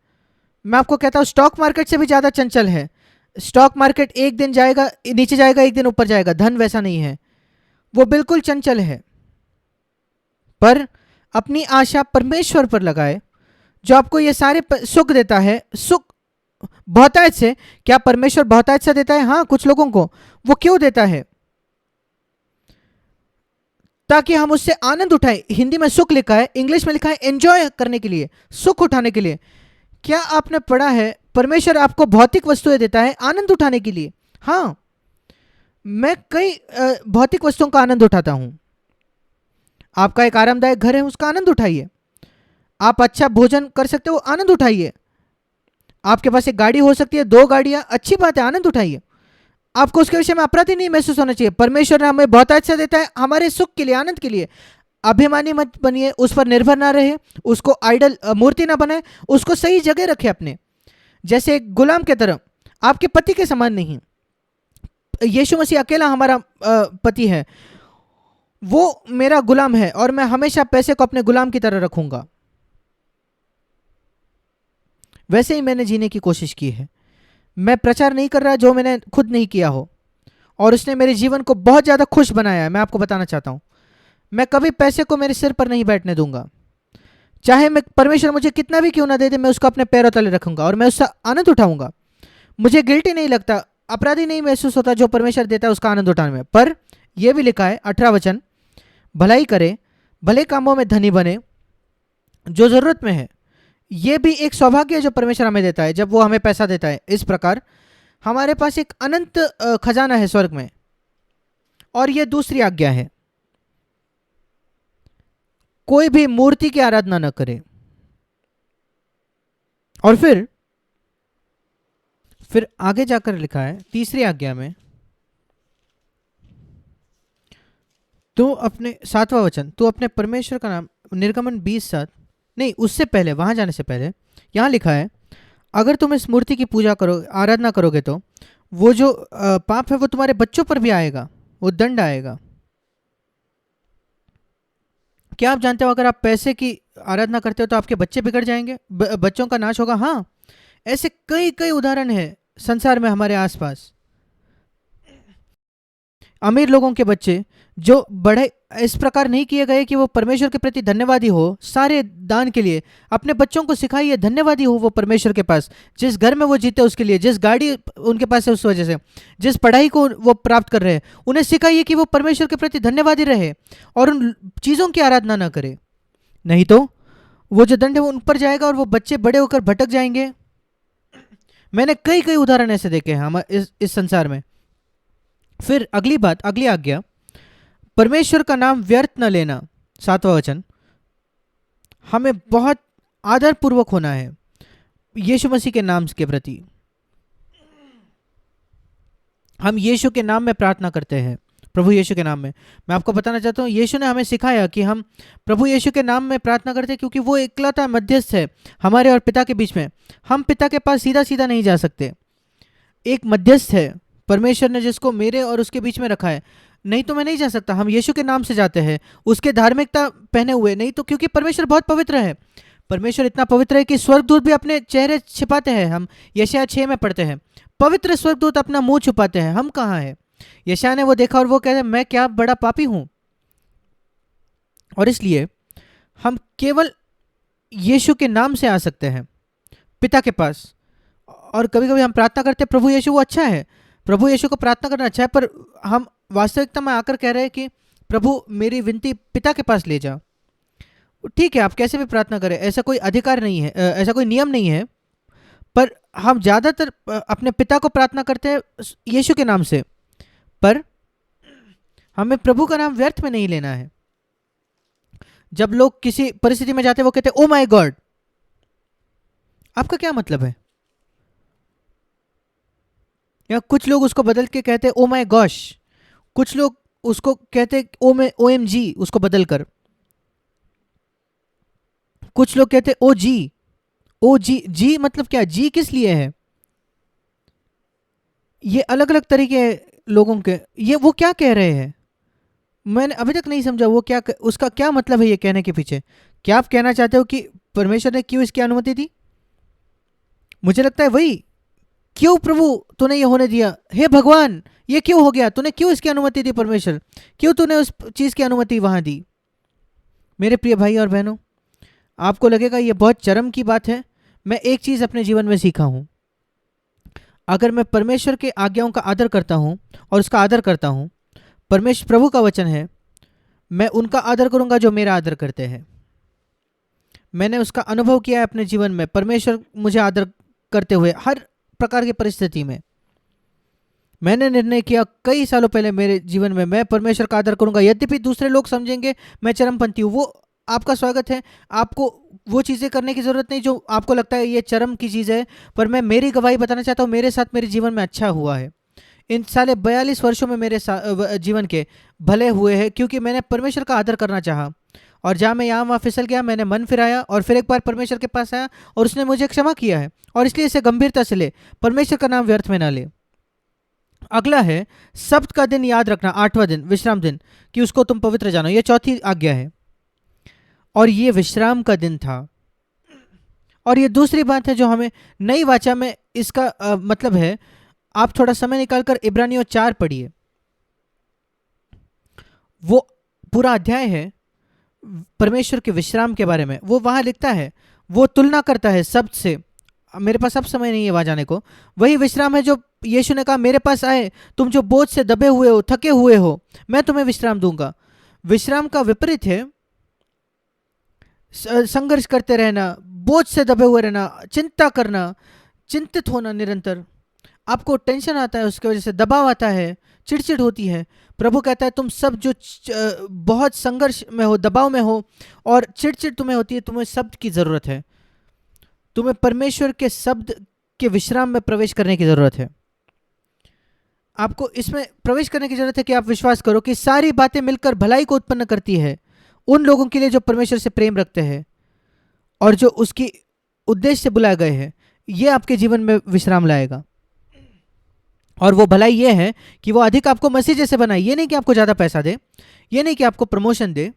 मैं आपको कहता हूं स्टॉक मार्केट से भी ज्यादा चंचल है। स्टॉक मार्केट एक दिन जाएगा नीचे जाएगा, एक दिन ऊपर जाएगा। धन वैसा नहीं है, वो बिल्कुल चंचल है। पर अपनी आशा परमेश्वर पर लगाए, जो आपको ये सारे सुख देता है। सुख बहुतायत से। क्या परमेश्वर बहुतायत से देता है? हाँ, कुछ लोगों को। वो क्यों देता है? ताकि हम उससे आनंद उठाएं। हिंदी में सुख लिखा है, इंग्लिश में लिखा है एंजॉय करने के लिए, सुख उठाने के लिए। क्या आपने पढ़ा है परमेश्वर आपको भौतिक वस्तुएं देता है आनंद उठाने के लिए? हाँ, मैं कई भौतिक वस्तुओं का आनंद उठाता हूं। आपका एक आरामदायक घर है, उसका आनंद उठाइए। आप अच्छा भोजन कर सकते हो, आनंद उठाइए। आपके पास एक गाड़ी हो सकती है, 2 गाड़ियां, अच्छी बात है, आनंद उठाइए। आपको उसके विषय में अपराधी नहीं महसूस होना चाहिए। परमेश्वर ने हमें बहुत अच्छा देता है हमारे सुख के लिए, आनंद के लिए। अभिमानी मत बनिए, उस पर निर्भर ना रहे, उसको आइडल मूर्ति ना बनाए, उसको सही जगह रखे अपने, जैसे एक गुलाम के तरह, आपके पति के समान नहीं। यीशु मसीह अकेला हमारा पति है, वो मेरा गुलाम है, और मैं हमेशा पैसे को अपने गुलाम की तरह रखूंगा। वैसे ही मैंने जीने की कोशिश की है। मैं प्रचार नहीं कर रहा जो मैंने खुद नहीं किया हो, और उसने मेरे जीवन को बहुत ज़्यादा खुश बनाया है। मैं आपको बताना चाहता हूँ, मैं कभी पैसे को मेरे सिर पर नहीं बैठने दूंगा। चाहे मैं परमेश्वर मुझे कितना भी क्यों ना दे दे, मैं उसको अपने पैरों तले रखूंगा और मैं उससे आनंद उठाऊंगा। मुझे गिल्टी नहीं लगता, अपराधी नहीं महसूस होता जो परमेश्वर देता है उसका आनंद उठाने में। पर यह भी लिखा है 18 वचन, भलाई करे, भले कामों में धनी बने, जो जरूरत में है। यह भी एक सौभाग्य है जो परमेश्वर हमें देता है जब वो हमें पैसा देता है। इस प्रकार हमारे पास एक अनंत खजाना है स्वर्ग में। और यह दूसरी आज्ञा है, कोई भी मूर्ति की आराधना न करे। और फिर आगे जाकर लिखा है तीसरी आज्ञा में, तो अपने 7वां वचन, तो अपने परमेश्वर का नाम, निर्गमन 20:7, नहीं उससे पहले, वहां जाने से पहले यहां लिखा है, अगर तुम इस मूर्ति की पूजा करो, आराधना करोगे, तो वो जो पाप है वो तुम्हारे बच्चों पर भी आएगा, वो दंड आएगा। क्या आप जानते हो अगर आप पैसे की आराधना करते हो तो आपके बच्चे बिगड़ जाएंगे, बच्चों का नाश होगा? हाँ, ऐसे कई कई उदाहरण है संसार में हमारे आसपास। अमीर लोगों के बच्चे जो बड़े इस प्रकार नहीं किए गए कि वो परमेश्वर के प्रति धन्यवादी हो सारे दान के लिए। अपने बच्चों को सिखाइए धन्यवादी हो वो परमेश्वर के पास, जिस घर में वो जीते उसके लिए, जिस गाड़ी उनके पास है उस वजह से, जिस पढ़ाई को वो प्राप्त कर रहे हैं, उन्हें सिखाइए कि वो परमेश्वर के प्रति धन्यवादी रहे और उन चीज़ों की आराधना ना करे। नहीं तो वो जो दंड है वो उन पर जाएगा और वो बच्चे बड़े होकर भटक जाएंगे। मैंने कई कई उदाहरण ऐसे देखे हैं हम इस संसार में। फिर अगली बात, अगली आज्ञा, परमेश्वर का नाम व्यर्थ न लेना। 7वां वचन, हमें बहुत आदरपूर्वक होना है यीशु मसीह के नाम के प्रति। हम यीशु के नाम में प्रार्थना करते हैं, प्रभु यीशु के नाम में। मैं आपको बताना चाहता हूँ, यीशु ने हमें सिखाया कि हम प्रभु यीशु के नाम में प्रार्थना करते हैं क्योंकि वो इकलौता मध्यस्थ है हमारे और पिता के बीच में। हम पिता के पास सीधा सीधा नहीं जा सकते, एक मध्यस्थ है परमेश्वर ने जिसको मेरे और उसके बीच में रखा है। नहीं तो मैं नहीं जा सकता। हम यीशु के नाम से जाते हैं, उसके धार्मिकता पहने हुए, नहीं तो क्योंकि परमेश्वर बहुत पवित्र है। परमेश्वर इतना पवित्र है कि स्वर्गदूत भी अपने चेहरे छिपाते हैं। हम यशायाह 6 में पढ़ते हैं, पवित्र स्वर्गदूत अपना मुंह छुपाते हैं। हम कहाँ हैं? यशायाह ने वो देखा और वो कहते हैं मैं क्या बड़ा पापी हूं। और इसलिए हम केवल यीशु के नाम से आ सकते हैं पिता के पास। और कभी कभी हम प्रार्थना करते हैं प्रभु यीशु, वो अच्छा है, प्रभु यीशु को प्रार्थना करना अच्छा है, पर हम वास्तविकता में आकर कह रहे हैं कि प्रभु मेरी विनती पिता के पास ले जा। ठीक है, आप कैसे भी प्रार्थना करें, ऐसा कोई अधिकार नहीं है, ऐसा कोई नियम नहीं है, पर हम ज़्यादातर अपने पिता को प्रार्थना करते हैं यीशु के नाम से। पर हमें प्रभु का नाम व्यर्थ में नहीं लेना है। जब लोग किसी परिस्थिति में जाते हैं वो कहते हैं ओ माय गॉड, आपका क्या मतलब है? या कुछ लोग उसको बदल के कहते हैं ओ माय गॉश, कुछ लोग उसको कहते हैं ओ एम जी, उसको बदल कर। कुछ लोग कहते हैं ओ जी। जी मतलब क्या? जी किस लिए है? ये अलग अलग तरीके हैं लोगों के। ये वो क्या कह रहे हैं मैंने अभी तक नहीं समझा। वो क्या, उसका क्या मतलब है ये कहने के पीछे? क्या आप कहना चाहते हो कि परमेश्वर ने क्यों इसकी अनुमति दी? मुझे लगता है वही, क्यों प्रभु तूने ये होने दिया? हे भगवान, ये क्यों हो गया? तूने क्यों इसकी अनुमति दी? परमेश्वर, क्यों तूने उस चीज़ की अनुमति वहां दी? मेरे प्रिय भाई और बहनों, आपको लगेगा ये बहुत चरम की बात है। मैं एक चीज़ अपने जीवन में सीखा हूँ, अगर मैं परमेश्वर के आज्ञाओं का आदर करता हूँ और उसका आदर करता हूँ, परमेश्वर प्रभु का वचन है, मैं उनका आदर करूँगा जो मेरा आदर करते हैं। मैंने उसका अनुभव किया है अपने जीवन में, परमेश्वर मुझे आदर करते हुए हर प्रकार की परिस्थिति में। मैंने निर्णय किया कई सालों पहले मेरे जीवन में, मैं परमेश्वर का आदर करूंगा, यद्यपि दूसरे लोग समझेंगे मैं चरमपंथी हूँ। वो आपका स्वागत है, आपको वो चीज़ें करने की ज़रूरत नहीं जो आपको लगता है ये चरम की चीज़ है, पर मैं मेरी गवाही बताना चाहता हूँ, मेरे साथ मेरे जीवन में अच्छा हुआ है। इन साले 42 वर्षों में मेरे जीवन के भले हुए हैं क्योंकि मैंने परमेश्वर का आदर करना चाहा। और जहाँ मैं यहाँ वहाँ फिसल गया, मैंने मन फिराया और फिर एक बार परमेश्वर के पास आया और उसने मुझे क्षमा किया है। और इसलिए इसे गंभीरता से ले, परमेश्वर का नाम व्यर्थ में ना ले। अगला है सब्त का दिन याद रखना, 8वां दिन, विश्राम दिन, कि उसको तुम पवित्र जानो। ये चौथी आज्ञा है और ये विश्राम का दिन था। और ये दूसरी बात है जो हमें नई वाचा में इसका मतलब है। आप थोड़ा समय निकालकर इब्रानियों 4 पढ़िए, वो पूरा अध्याय है परमेश्वर के विश्राम के बारे में। वो वहां लिखता है, वो तुलना करता है सब्त से। मेरे पास अब समय नहीं है वहां जाने को। वही विश्राम है जो यीशु ने कहा मेरे पास आए तुम जो बोझ से दबे हुए हो, थके हुए हो, मैं तुम्हें विश्राम दूंगा। विश्राम का विपरीत है संघर्ष करते रहना, बोझ से दबे हुए रहना, चिंता करना, चिंतित होना निरंतर। आपको टेंशन आता है, उसकी वजह से दबाव आता है, चिड़चिड़ होती है। प्रभु कहता है तुम सब जो बहुत संघर्ष में हो, दबाव में हो और चिड़चिड़ तुम्हें होती है, तुम्हें शब्द की ज़रूरत है। तुम्हें परमेश्वर के शब्द के विश्राम में प्रवेश करने की ज़रूरत है। आपको इसमें प्रवेश करने की ज़रूरत है कि आप विश्वास करो कि सारी बातें मिलकर भलाई को उत्पन्न करती है उन लोगों के लिए जो परमेश्वर से प्रेम रखते हैं और जो उसकी उद्देश्य से बुलाए गए हैं। ये आपके जीवन में विश्राम लाएगा। और वो भलाई ये है कि वो अधिक आपको मसीह जैसे बनाए। ये नहीं कि आपको ज़्यादा पैसा दे, ये नहीं कि आपको प्रमोशन दे।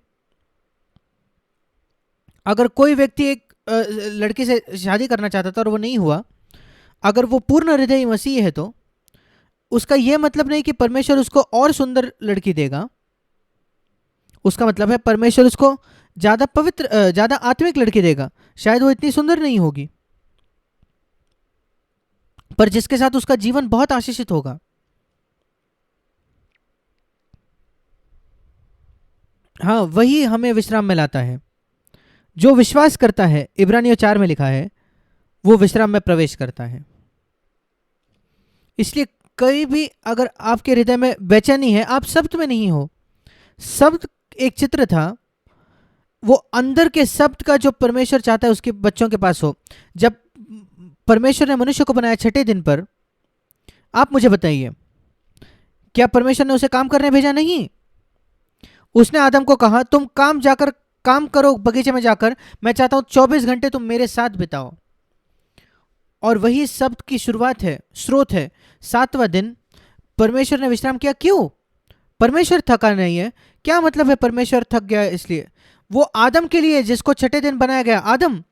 अगर कोई व्यक्ति एक लड़की से शादी करना चाहता था और वो नहीं हुआ, अगर वो पूर्ण हृदय मसीह है तो उसका यह मतलब नहीं कि परमेश्वर उसको और सुंदर लड़की देगा। उसका मतलब है परमेश्वर उसको ज्यादा पवित्र, ज्यादा आत्मिक लड़की देगा। शायद वो इतनी सुंदर नहीं होगी, पर जिसके साथ उसका जीवन बहुत आशीषित होगा। हाँ, वही हमें विश्राम में लाता है। जो विश्वास करता है, इब्रानियों 4 में लिखा है, वो विश्राम में प्रवेश करता है। इसलिए कभी भी अगर आपके हृदय में बेचैनी है, आप शब्द में नहीं हो। शब्द एक चित्र था, वो अंदर के शब्द का जो परमेश्वर चाहता है उसके बच्चों के पास हो। जब परमेश्वर ने मनुष्य को बनाया छठे दिन पर, आप मुझे बताइए, क्या परमेश्वर ने उसे काम करने भेजा? नहीं। उसने आदम को कहा तुम काम करो बगीचे में जाकर, मैं चाहता हूं 24 घंटे तुम मेरे साथ बिताओ। और वही शब्द की शुरुआत है, स्रोत है। 7वां दिन परमेश्वर ने विश्राम किया। क्यों? परमेश्वर थका नहीं है। क्या मतलब है परमेश्वर थक गया? इसलिए वो आदम के लिए जिसको छठे दिन बनाया गया, आदम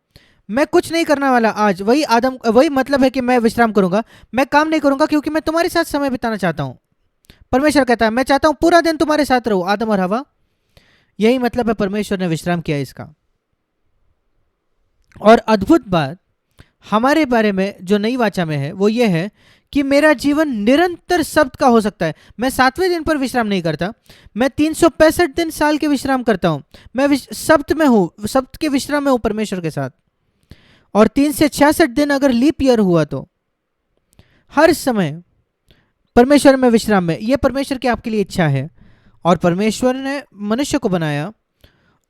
मैं कुछ नहीं करने वाला आज। वही आदम, वही मतलब है कि मैं विश्राम करूंगा, मैं काम नहीं करूंगा, क्योंकि मैं तुम्हारे साथ समय बिताना चाहता हूं। परमेश्वर कहता है मैं चाहता हूं पूरा दिन तुम्हारे साथ रहूं, आदम और हवा। यही मतलब है परमेश्वर ने विश्राम किया इसका। और अद्भुत बात हमारे बारे में जो नई वाचा में है वो ये है कि मेरा जीवन निरंतर शब्द का हो सकता है। मैं 7वें दिन पर विश्राम नहीं करता, मैं 365 दिन साल के विश्राम करता हूं। मैं शब्द में हूं, शब्द के विश्राम में हूं परमेश्वर के साथ। और 366 दिन अगर लीप ईयर हुआ तो हर समय परमेश्वर में विश्राम में। यह परमेश्वर की आपके लिए इच्छा है। और परमेश्वर ने मनुष्य को बनाया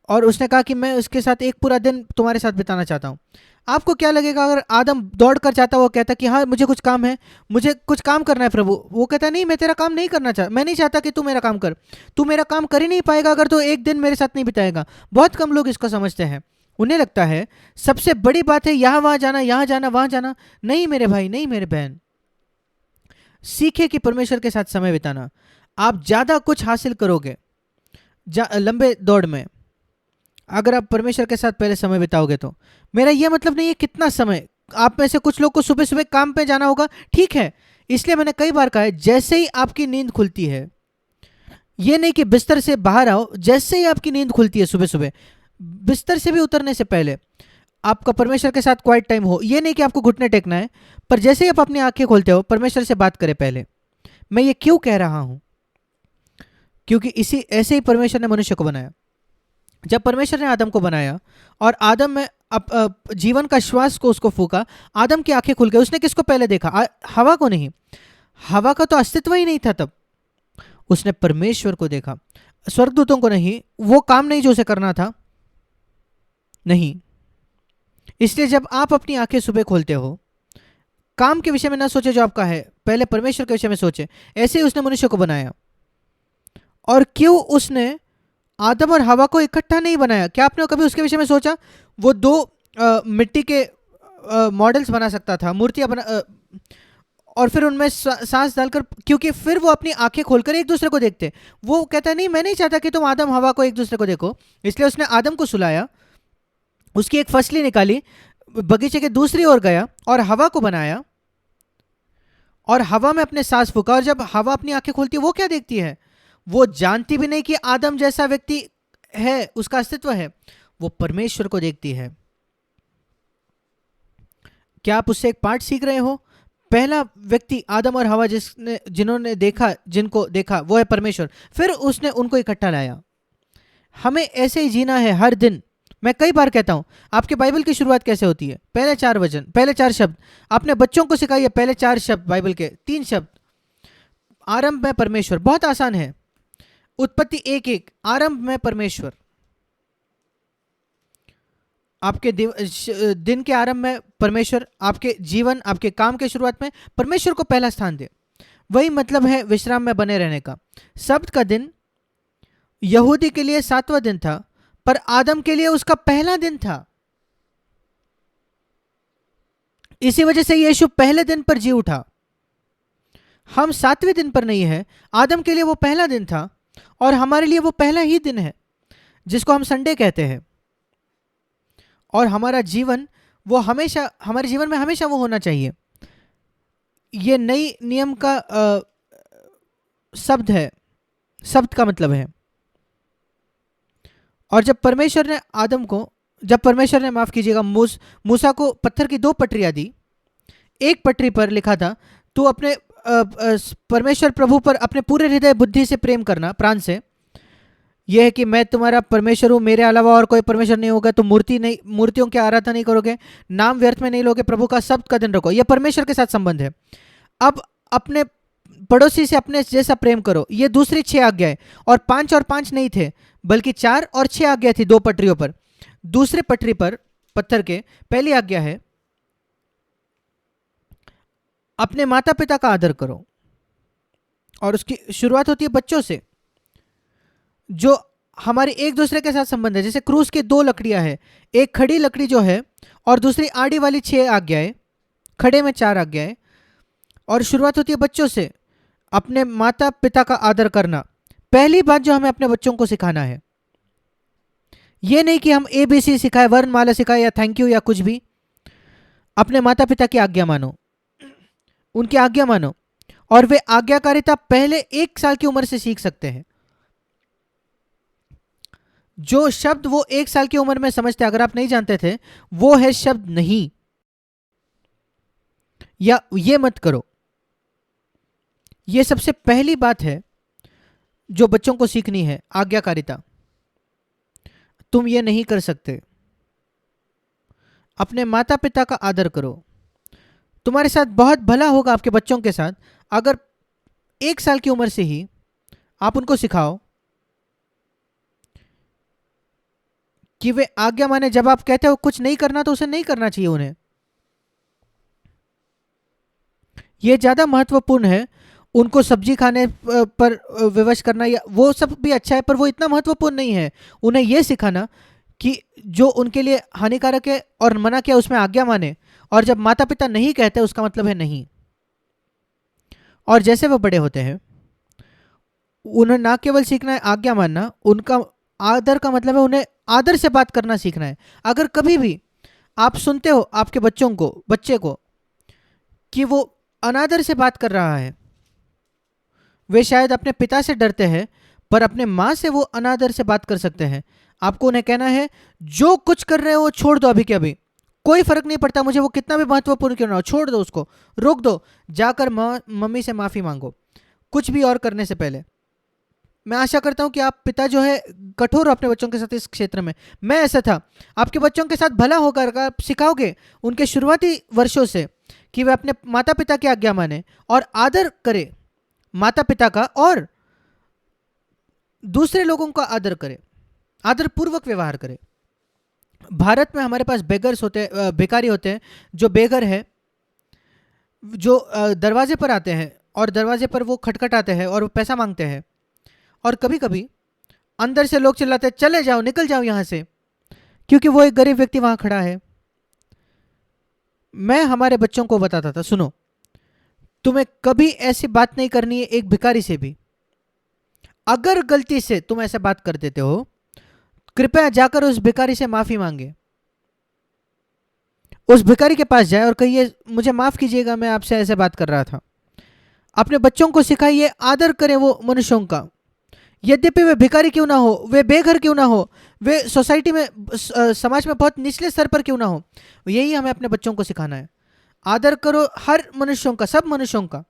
और उसने कहा कि मैं उसके साथ एक पूरा दिन तुम्हारे साथ बिताना चाहता हूं। आपको क्या लगेगा अगर आदम दौड़ कर जाता, वो कहता कि हाँ मुझे कुछ काम है, मुझे कुछ काम करना है प्रभु। वो कहता नहीं, मैं तेरा काम नहीं करना चाहता, मैं नहीं चाहता कि तू मेरा काम कर। तू मेरा काम कर ही नहीं पाएगा अगर तू एक दिन मेरे साथ नहीं बिताएगा। बहुत कम लोग इसको समझते हैं। उन्हें लगता है सबसे बड़ी बात है यहाँ वहां जाना, यहाँ जाना, वहां जाना। नहीं मेरे भाई, नहीं मेरे बहन, सीखे कि परमेश्वर के साथ समय बिताना। आप ज्यादा कुछ हासिल करोगे लंबे दौड़ में अगर आप परमेश्वर के साथ पहले समय बिताओगे तो। मेरा यह मतलब नहीं है कितना समय। आप में से कुछ लोग को सुबह सुबह काम पे जाना होगा, ठीक है। इसलिए मैंने कई बार कहा है, जैसे ही आपकी नींद खुलती है, ये नहीं कि बिस्तर से बाहर आओ, जैसे ही आपकी नींद खुलती है सुबह सुबह, बिस्तर से भी उतरने से पहले आपका परमेश्वर के साथ क्वाइट टाइम हो। ये नहीं कि आपको घुटने टेकना है, पर जैसे ही आप अपनी आंखें खोलते हो परमेश्वर से बात करें पहले। मैं ये क्यों कह रहा हूं? क्योंकि इसी ऐसे ही परमेश्वर ने मनुष्य को बनाया। जब परमेश्वर ने आदम को बनाया और आदम में जीवन का श्वास को उसको फूका, आदम की आंखें खुल गई। उसने किसको पहले देखा? हवा को नहीं। हवा का तो अस्तित्व ही नहीं था तब। उसने परमेश्वर को देखा, स्वर्गदूतों को नहीं। वो काम नहीं जो उसे करना था, नहीं। इसलिए जब आप अपनी आंखें सुबह खोलते हो, काम के विषय में ना सोचे जो आपका है, पहले परमेश्वर के विषय में सोचे। ऐसे ही उसने मनुष्य को बनाया। और क्यों उसने आदम और हवा को इकट्ठा नहीं बनाया? क्या आपने कभी उसके विषय में सोचा? वो दो मिट्टी के मॉडल्स बना सकता था, मूर्तियां बना, और फिर उनमें सांस डालकर, क्योंकि फिर वो अपनी आंखें खोलकर एक दूसरे को देखते। वो कहता नहीं, मैं नहीं चाहता कि तुम आदम हवा को एक दूसरे को देखो। इसलिए उसने आदम को सुलाया, उसकी एक फसली निकाली, बगीचे के दूसरी ओर गया और हवा को बनाया, और हवा में अपने सांस फूका। और जब हवा अपनी आंखें खोलती है, वो क्या देखती है? वो जानती भी नहीं कि आदम जैसा व्यक्ति है, उसका अस्तित्व है। वो परमेश्वर को देखती है। क्या आप उससे एक पाठ सीख रहे हो? पहला व्यक्ति आदम और हवा जिनको देखा वो है परमेश्वर। फिर उसने उनको इकट्ठा लाया। हमें ऐसे ही जीना है हर दिन। मैं कई बार कहता हूं, आपके बाइबल की शुरुआत कैसे होती है? पहले 4 वचन, पहले 4 शब्द। आपने बच्चों को सिखाइए पहले 4 शब्द, बाइबल के 3 शब्द। आरंभ में परमेश्वर, बहुत आसान है। उत्पत्ति 1:1, आरंभ में परमेश्वर। आपके दिन के आरंभ में परमेश्वर, आपके जीवन, आपके काम के शुरुआत में परमेश्वर को पहला स्थान दे। वही मतलब है विश्राम में बने रहने का। शब्द का दिन यहूदी के लिए 7वां दिन था, पर आदम के लिए उसका पहला दिन था। इसी वजह से यीशु पहले दिन पर जी उठा। हम 7वें दिन पर नहीं है। आदम के लिए वो पहला दिन था और हमारे लिए वो पहला ही दिन है, जिसको हम संडे कहते हैं। और हमारा जीवन, वो हमेशा, हमारे जीवन में हमेशा वो होना चाहिए। ये नई नियम का शब्द है, शब्द का मतलब है। और जब परमेश्वर ने माफ कीजिएगा मूसा को पत्थर की 2 पटरियां दी, एक पटरी पर लिखा था तू अपने परमेश्वर प्रभु पर अपने पूरे हृदय बुद्धि से प्रेम करना, प्राण से। यह है कि मैं तुम्हारा परमेश्वर हूँ, मेरे अलावा और कोई परमेश्वर नहीं होगा, तो मूर्तियों की आराधना नहीं करोगे, नाम व्यर्थ में नहीं लोगे, प्रभु का शब्द का दिन रखो। यह परमेश्वर के साथ संबंध है। अब अपने पड़ोसी से अपने जैसा प्रेम करो, ये दूसरी 6 आज्ञाएं। और 5 नहीं थे, बल्कि 4 और 6 आज्ञा थी 2 पटरियों पर। दूसरे पटरी पर पत्थर के पहली आज्ञा है अपने माता पिता का आदर करो, और उसकी शुरुआत होती है बच्चों से, जो हमारे एक दूसरे के साथ संबंध है। जैसे क्रूस की 2 लकड़ियां हैं, एक खड़ी लकड़ी जो है और दूसरी आड़ी वाली 6 आज्ञाएं, खड़े में 4 आज्ञाएं। और शुरुआत होती है बच्चों से, अपने माता पिता का आदर करना। पहली बात जो हमें अपने बच्चों को सिखाना है, यह नहीं कि हम ABC सिखाए, वर्णमाला सिखाए या थैंक यू या कुछ भी। अपने माता पिता की आज्ञा मानो, उनकी आज्ञा मानो, और वे आज्ञाकारिता पहले 1 साल की उम्र से सीख सकते हैं। जो शब्द वो 1 साल की उम्र में समझते, अगर आप नहीं जानते थे, वो है शब्द नहीं, या ये मत करो। ये सबसे पहली बात है जो बच्चों को सीखनी है, आज्ञाकारिता। तुम ये नहीं कर सकते। अपने माता पिता का आदर करो। तुम्हारे साथ बहुत भला होगा आपके बच्चों के साथ अगर 1 साल की उम्र से ही आप उनको सिखाओ कि वे आज्ञा माने। जब आप कहते हो कुछ नहीं करना, तो उसे नहीं करना चाहिए उन्हें। यह ज्यादा महत्वपूर्ण है। उनको सब्जी खाने पर विवश करना, या वो सब भी अच्छा है, पर वो इतना महत्वपूर्ण नहीं है। उन्हें यह सिखाना कि जो उनके लिए हानिकारक है और मना किया उसमें आज्ञा माने, और जब माता पिता नहीं कहते उसका मतलब है नहीं। और जैसे वो बड़े होते हैं, उन्हें ना केवल सीखना है आज्ञा मानना, उनका आदर का मतलब है उन्हें आदर से बात करना सीखना है। अगर कभी भी आप सुनते हो आपके बच्चे को कि वो अनादर से बात कर रहा है, वे शायद अपने पिता से डरते हैं, पर अपने माँ से वो अनादर से बात कर सकते हैं। आपको उन्हें कहना है जो कुछ कर रहे हो वो छोड़ दो अभी के अभी, कोई फर्क नहीं पड़ता मुझे वो कितना भी महत्वपूर्ण क्यों ना हो, छोड़ दो उसको, रोक दो, जाकर मम्मी से माफ़ी मांगो, कुछ भी और करने से पहले। मैं आशा करता हूं कि आप पिता जो है कठोर हो अपने बच्चों के साथ इस क्षेत्र में। मैं ऐसा था। आपके बच्चों के साथ भला होकर अगर आप सिखाओगे उनके शुरुआती वर्षों से कि वे अपने माता पिता की आज्ञा माने और आदर करे माता पिता का, और दूसरे लोगों का आदर करे, आदर पूर्वक व्यवहार करे। भारत में हमारे पास भिखारी होते हैं, जो बेघर है, जो दरवाजे पर आते हैं और दरवाजे पर वो खटखटाते हैं और वो पैसा मांगते हैं, और कभी कभी अंदर से लोग चिल्लाते हैं चले जाओ, निकल जाओ यहां से, क्योंकि वो एक गरीब व्यक्ति वहां खड़ा है। मैं हमारे बच्चों को बताता था, सुनो, तुम्हें कभी ऐसी बात नहीं करनी है एक भिखारी से भी। अगर गलती से तुम ऐसे बात कर देते हो, कृपया जाकर उस भिखारी से माफी मांगे। उस भिखारी के पास जाए और कहिए मुझे माफ कीजिएगा, मैं आपसे ऐसे बात कर रहा था। अपने बच्चों को सिखाइए आदर करें वो मनुष्यों का, यद्यपि वे भिखारी क्यों ना हो, वे बेघर क्यों ना हो, वे सोसाइटी में समाज में बहुत निचले स्तर पर क्यों ना हो। यही हमें अपने बच्चों को सिखाना है। आदर करो हर मनुष्यों का, सब मनुष्यों का।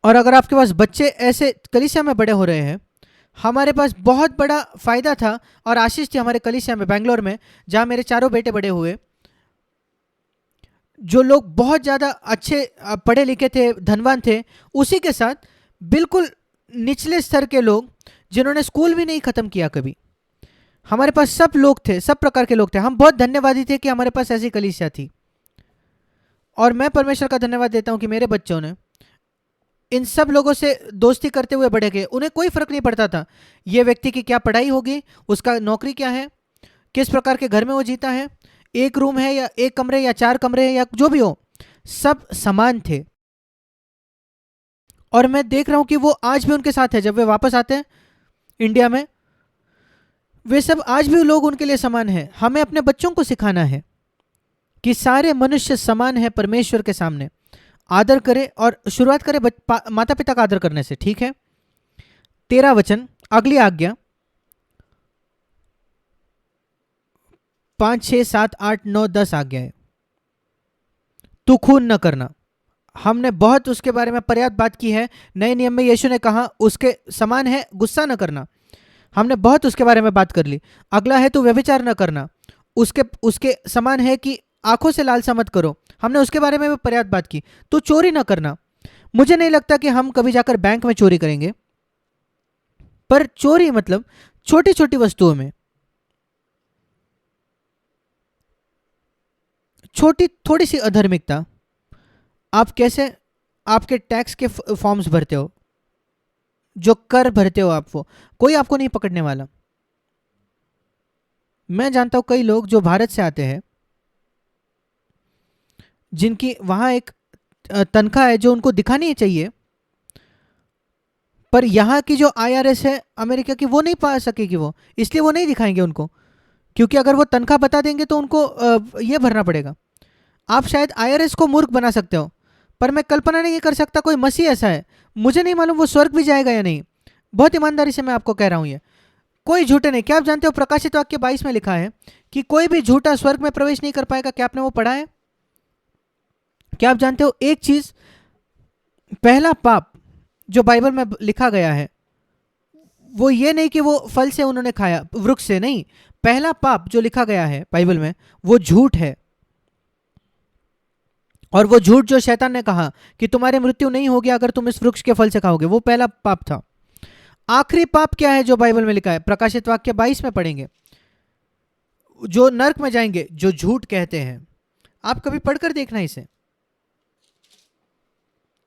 और अगर आपके पास बच्चे ऐसे कलीसिया में बड़े हो रहे हैं, हमारे पास बहुत बड़ा फायदा था और आशीष थी हमारे कलीसिया में बेंगलोर में, जहां मेरे 4 बेटे बड़े हुए, जो लोग बहुत ज़्यादा अच्छे पढ़े लिखे थे, धनवान थे, उसी के साथ बिल्कुल निचले स्तर के लोग जिन्होंने स्कूल भी नहीं ख़त्म किया कभी। हमारे पास सब लोग थे, सब प्रकार के लोग थे। हम बहुत धन्यवादी थे कि हमारे पास ऐसी कलीसिया थी। और मैं परमेश्वर का धन्यवाद देता हूं कि मेरे बच्चों ने इन सब लोगों से दोस्ती करते हुए बढ़े गए। उन्हें कोई फर्क नहीं पड़ता था ये व्यक्ति की क्या पढ़ाई होगी, उसका नौकरी क्या है, किस प्रकार के घर में वो जीता है, 1 रूम है या 1 कमरे या 4 कमरे या जो भी हो, सब समान थे। और मैं देख रहा हूं कि वो आज भी उनके साथ है। जब वे वापस आते हैं इंडिया में, वे सब आज भी लोग उनके लिए समान हैं। हमें अपने बच्चों को सिखाना है कि सारे मनुष्य समान हैं परमेश्वर के सामने। आदर करे, और शुरुआत करे माता पिता का आदर करने से, ठीक है। 13 वचन, अगली आज्ञा 5, 6, 7, 8, 9, 10 आज्ञा है। तू खून न करना, हमने बहुत उसके बारे में पर्याप्त बात की है। नए नियम में यीशु ने कहा उसके समान है गुस्सा न करना, हमने बहुत उसके बारे में बात कर ली। अगला है तू व्यभिचार न करना, उसके उसके समान है कि आंखों से लालसा मत करो, हमने उसके बारे में भी पर्याप्त बात की। तू चोरी न करना, मुझे नहीं लगता कि हम कभी जाकर बैंक में चोरी करेंगे, पर चोरी मतलब छोटी छोटी वस्तुओं में, छोटी थोड़ी सी अधार्मिकता। आप कैसे आपके टैक्स के फॉर्म्स भरते हो, जो कर भरते हो आप, वो कोई आपको नहीं पकड़ने वाला। मैं जानता हूं कई लोग जो भारत से आते हैं, जिनकी वहां एक तनख्वाह है जो उनको दिखानी चाहिए, पर यहाँ की जो आईआरएस है अमेरिका की, वो नहीं पा सकेगी, वो इसलिए वो नहीं दिखाएंगे उनको, क्योंकि अगर वो तनख्वाह बता देंगे तो उनको ये भरना पड़ेगा। आप शायद आईआरएस को मूर्ख बना सकते हो, पर मैं कल्पना नहीं कर सकता कोई मसीह ऐसा है, मुझे नहीं मालूम वो स्वर्ग भी जाएगा या नहीं। बहुत ईमानदारी से मैं आपको कह रहा हूं, ये कोई झूठे नहीं। क्या आप जानते हो प्रकाशित वाक्य 22 में लिखा है कि कोई भी झूठा स्वर्ग में प्रवेश नहीं कर पाएगा? क्या आपने वो पढ़ा है? क्या आप जानते हो एक चीज, पहला पाप जो बाइबल में लिखा गया है वो ये नहीं कि वो फल से उन्होंने खाया, वृक्ष से नहीं। पहला पाप जो लिखा गया है बाइबल में वो झूठ है, और वो झूठ जो शैतान ने कहा कि तुम्हारी मृत्यु नहीं होगी अगर तुम इस वृक्ष के फल से खाओगे, वो पहला पाप था। आखिरी पाप क्या है जो बाइबल में लिखा है? प्रकाशित वाक्य 22 में पढ़ेंगे, जो नरक में जाएंगे जो झूठ कहते हैं। आप कभी पढ़कर देखना इसे,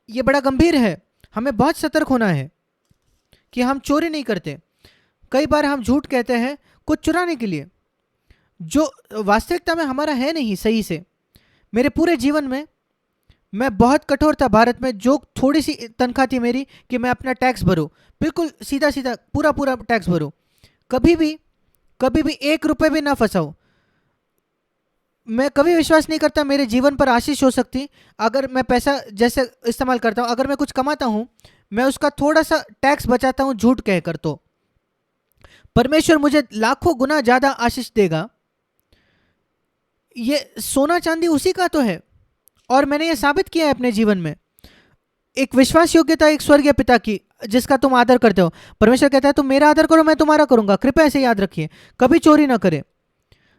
ये बड़ा गंभीर है। हमें बहुत सतर्क होना है कि हम चोरी नहीं करते। कई बार हम झूठ कहते हैं कुछ चुराने के लिए, जो वास्तविकता में हमारा है नहीं सही से। मेरे पूरे जीवन में मैं बहुत कठोर था भारत में, जो थोड़ी सी तनख्वाह थी मेरी कि मैं अपना टैक्स भरूं, बिल्कुल सीधा सीधा पूरा पूरा टैक्स भरूं, कभी भी 1 रुपए भी ना फंसाऊं। मैं कभी विश्वास नहीं करता मेरे जीवन पर आशीष हो सकती अगर मैं पैसा जैसे इस्तेमाल करता हूं। अगर मैं कुछ कमाता हूं, मैं उसका थोड़ा सा टैक्स बचाता हूं झूठ कहकर, तो परमेश्वर मुझे लाखों गुना ज्यादा आशीष देगा। ये सोना चांदी उसी का तो है, और मैंने ये साबित किया है अपने जीवन में। एक विश्वास योग्यता एक स्वर्गीय पिता की जिसका तुम आदर करते हो। परमेश्वर कहता है तुम मेरा आदर करो, मैं तुम्हारा करूंगा। कृपया ऐसे याद रखिए, कभी चोरी ना करें।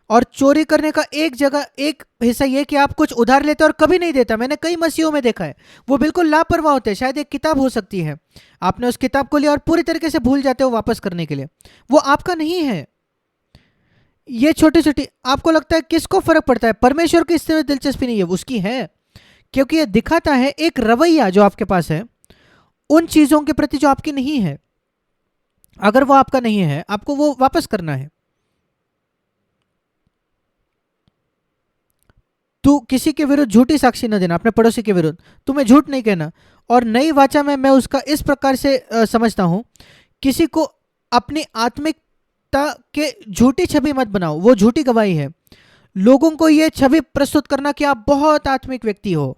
और चोरी करने का एक जगह एक हिस्सा ये कि आप कुछ उधार लेते हो और कभी नहीं देता। मैंने कई मसीहों में देखा है, वो बिल्कुल लापरवाह होते हैं। शायद एक किताब हो सकती है, आपने उस किताब को लिया और पूरी तरीके से भूल जाते हो वापस करने के लिए, वो आपका नहीं है। ये छोटी छोटी, आपको लगता है किसको फर्क पड़ता है? परमेश्वर की इससे दिलचस्पी नहीं है, उसकी है, क्योंकि ये दिखाता है एक रवैया जो आपके पास है उन चीजों के प्रति जो आपकी नहीं है। अगर वो आपका नहीं है, आपको वो वापस करना है। तू किसी के विरुद्ध झूठी साक्षी न देना, अपने पड़ोसी के विरुद्ध तुम्हें झूठ नहीं कहना। और नई वाचा में मैं उसका इस प्रकार से समझता हूं, किसी को अपनी आत्मिकता के झूठी छवि मत बनाओ, वो झूठी गवाही है। लोगों को यह छवि प्रस्तुत करना कि आप बहुत आत्मिक व्यक्ति हो,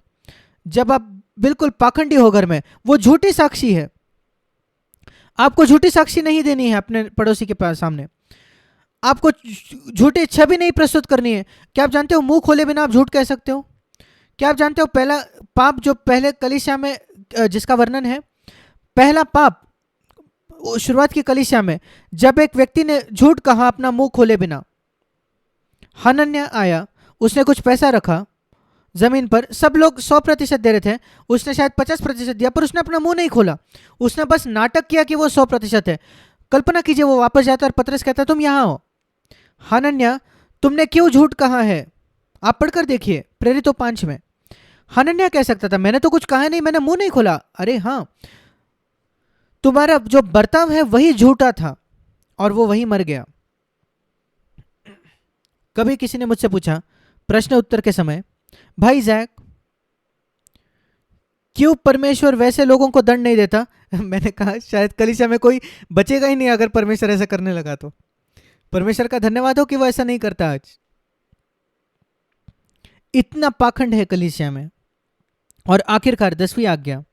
जब आप बिल्कुल पाखंडी हो घर में, वो झूठी साक्षी है। आपको झूठी साक्षी नहीं देनी है अपने पड़ोसी के पास सामने, आपको झूठी छवि नहीं प्रस्तुत करनी है। क्या आप जानते हो मुंह खोले बिना आप झूठ कह सकते हो? क्या आप जानते हो पहला पाप जो पहले कलीसिया में जिसका वर्णन है, पहला पाप शुरुआत की कलीसिया में जब एक व्यक्ति ने झूठ कहा अपना मुंह खोले बिना, हनन्याह आया, उसने कुछ पैसा रखा जमीन पर, सब लोग 100% दे रहे थे, उसने शायद 50% दिया, पर उसने अपना मुंह नहीं खोला, उसने बस नाटक किया कि वो 100% है। कल्पना कीजिए वो वापस जाता और पतरस कहता तुम यहां हो, हनन्याह तुमने क्यों झूठ कहा है? आप पढ़कर देखिए प्रेरितों 5 में। हनन्याह कह सकता था मैंने तो कुछ कहा नहीं, मैंने मुंह नहीं खोला। अरे हाँ, तुम्हारा जो बर्ताव है वही झूठा था और वो वही मर गया। कभी किसी ने मुझसे पूछा प्रश्न उत्तर के समय, भाई जैक क्यों परमेश्वर वैसे लोगों को दंड नहीं देता? मैंने कहा शायद कलीसिया में कोई बचेगा ही नहीं अगर परमेश्वर ऐसा करने लगा तो। परमेश्वर का धन्यवाद हो कि वो ऐसा नहीं करता। आज इतना पाखंड है कलीसिया में, और आखिरकार 10वीं आज्ञा,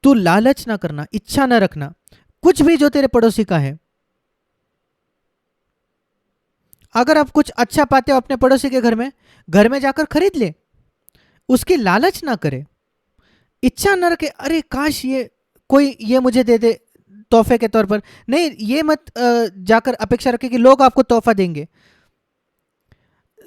तू लालच ना करना, इच्छा ना रखना कुछ भी जो तेरे पड़ोसी का है। अगर आप कुछ अच्छा पाते हो अपने पड़ोसी के घर में जाकर खरीद ले, उसकी लालच ना करे, इच्छा ना रखे, अरे काश ये कोई ये मुझे दे दे तोहफे के तौर पर। नहीं, ये मत जाकर अपेक्षा रखे कि लोग आपको तोहफा देंगे।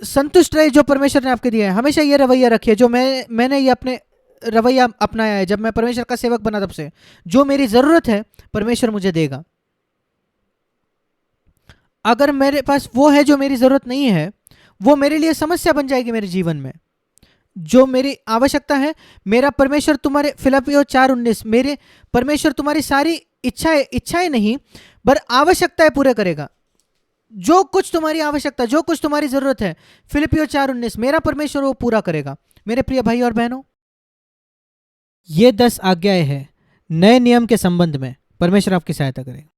संतुष्ट रहे जो परमेश्वर ने आपके दिया है। हमेशा ये रवैया रखिए जो मैंने ये अपने रवैया अपनाया है जब मैं परमेश्वर का सेवक बना तब से, जो मेरी जरूरत है परमेश्वर मुझे देगा। अगर मेरे पास वो है जो मेरी जरूरत नहीं है, वो मेरे लिए समस्या बन जाएगी मेरे जीवन में। जो मेरी आवश्यकता है, मेरा परमेश्वर तुम्हारे फिलिप्पियों 4:19, मेरे परमेश्वर तुम्हारी सारी इच्छाएं नहीं पर आवश्यकताएं पूरे करेगा। जो कुछ तुम्हारी आवश्यकता, जो कुछ तुम्हारी जरूरत है, फिलिप्पियों 4:19, मेरा परमेश्वर वो पूरा करेगा। मेरे प्रिय भाई और बहनों, ये 10 आज्ञाएं हैं नए नियम के संबंध में। परमेश्वर आपकी सहायता करेगा।